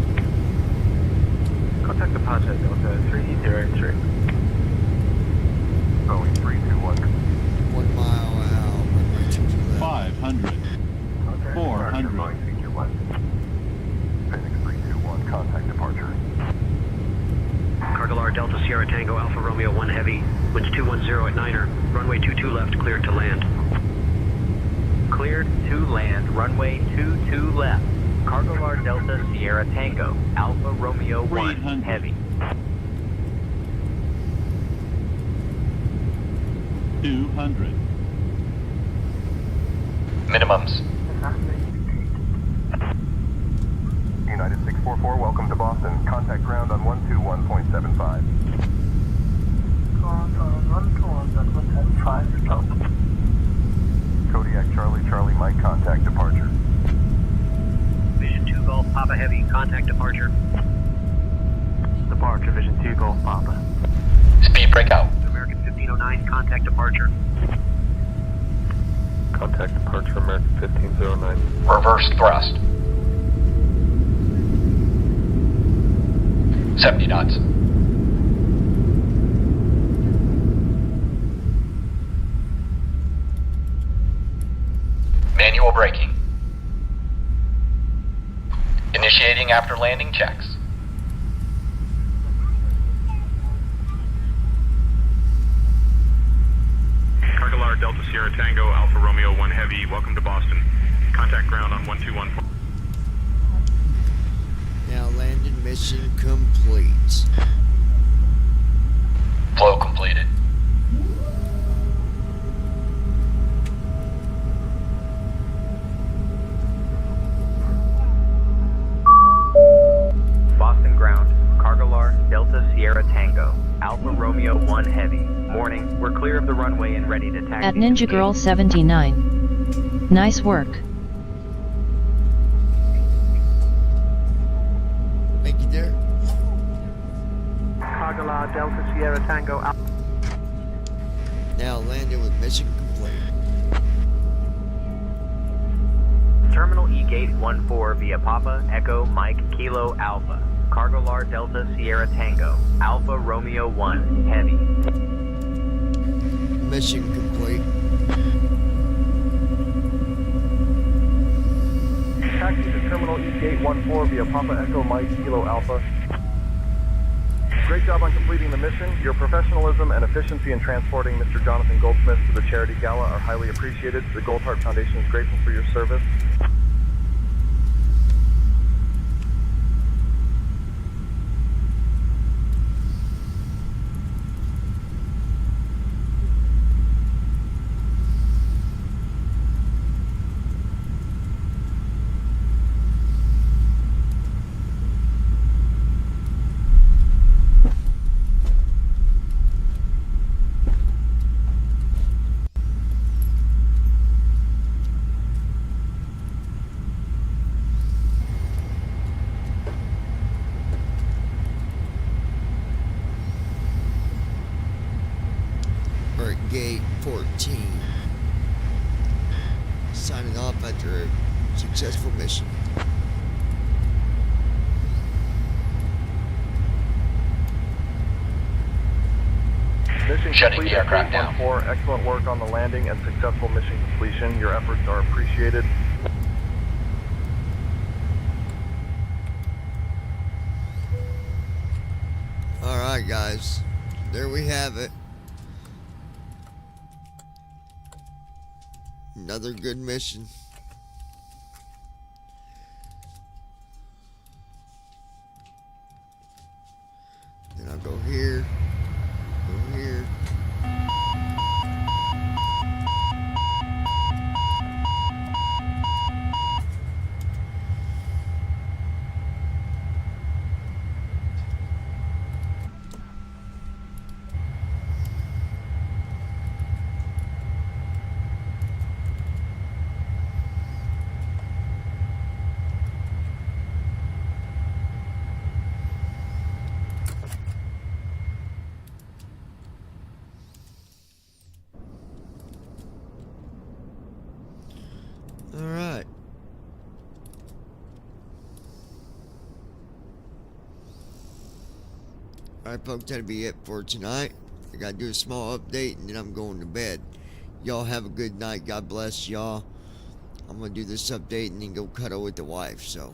Contact departure, Delta 303. Boeing 321.
1 mile out. Runway 22 left.
500. 400.
Boeing 321. Phoenix 321, contact departure.
Delta Sierra Tango Alpha Romeo 1 Heavy. Winds 210 at Niner. Runway 22 left, cleared to land.
Cleared to land, runway 22 left. Cargolar Delta Sierra Tango, Alpha Romeo 1 Heavy.
200.
Minimums.
United 644, welcome to Boston. Contact ground on 121.75. Kodiak Charlie, Charlie Mike, contact departure.
Vision 2 Golf Papa Heavy, contact departure.
Departure, Vision 2 Golf Papa.
Speed breakout.
American 1509, contact departure.
Contact departure, American 1509.
Reverse thrust. 70 knots. Manual braking. Initiating after landing checks.
Cargolar Delta Sierra Tango Alpha Romeo 1 Heavy, welcome to Boston. Contact ground on 121.
Now landing mission complete.
Flow completed.
Boston ground, Cargolar Delta Sierra Tango, Alpha Romeo 1 Heavy. Morning, we're clear of the runway and ready to taxi.
At Ninja Girl 79. Nice work.
Thank you, dear.
Cargolar Delta Sierra Tango Alpha.
Now landing with mission complete.
Terminal E Gate 14 via Papa Echo Mike Kilo Alpha. Cargolar Delta Sierra Tango, Alpha Romeo 1 Heavy.
Mission complete.
Taxi to Terminal E Gate 14 via Papa Echo Mike Kilo Alpha. Great job on completing the mission. Your professionalism and efficiency in transporting Mr. Jonathan Goldsmith to the charity gala are highly appreciated. The Gold Heart Foundation is grateful for your service.
Gate 14. Signing off after a successful mission.
Mission
Shutting
complete
the
at
aircraft
Gate
down.
14. Excellent work on the landing and successful mission completion. Your efforts are appreciated.
Alright guys, there we have it. Another good mission. Then I'll go here, go here. Alright. Alright folks, that'll be it for tonight. I gotta do a small update and then I'm going to bed. Y'all have a good night. God bless y'all. I'm gonna do this update and then go cuddle with the wife. So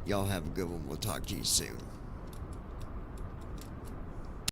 y'all have a good one. We'll talk to you soon.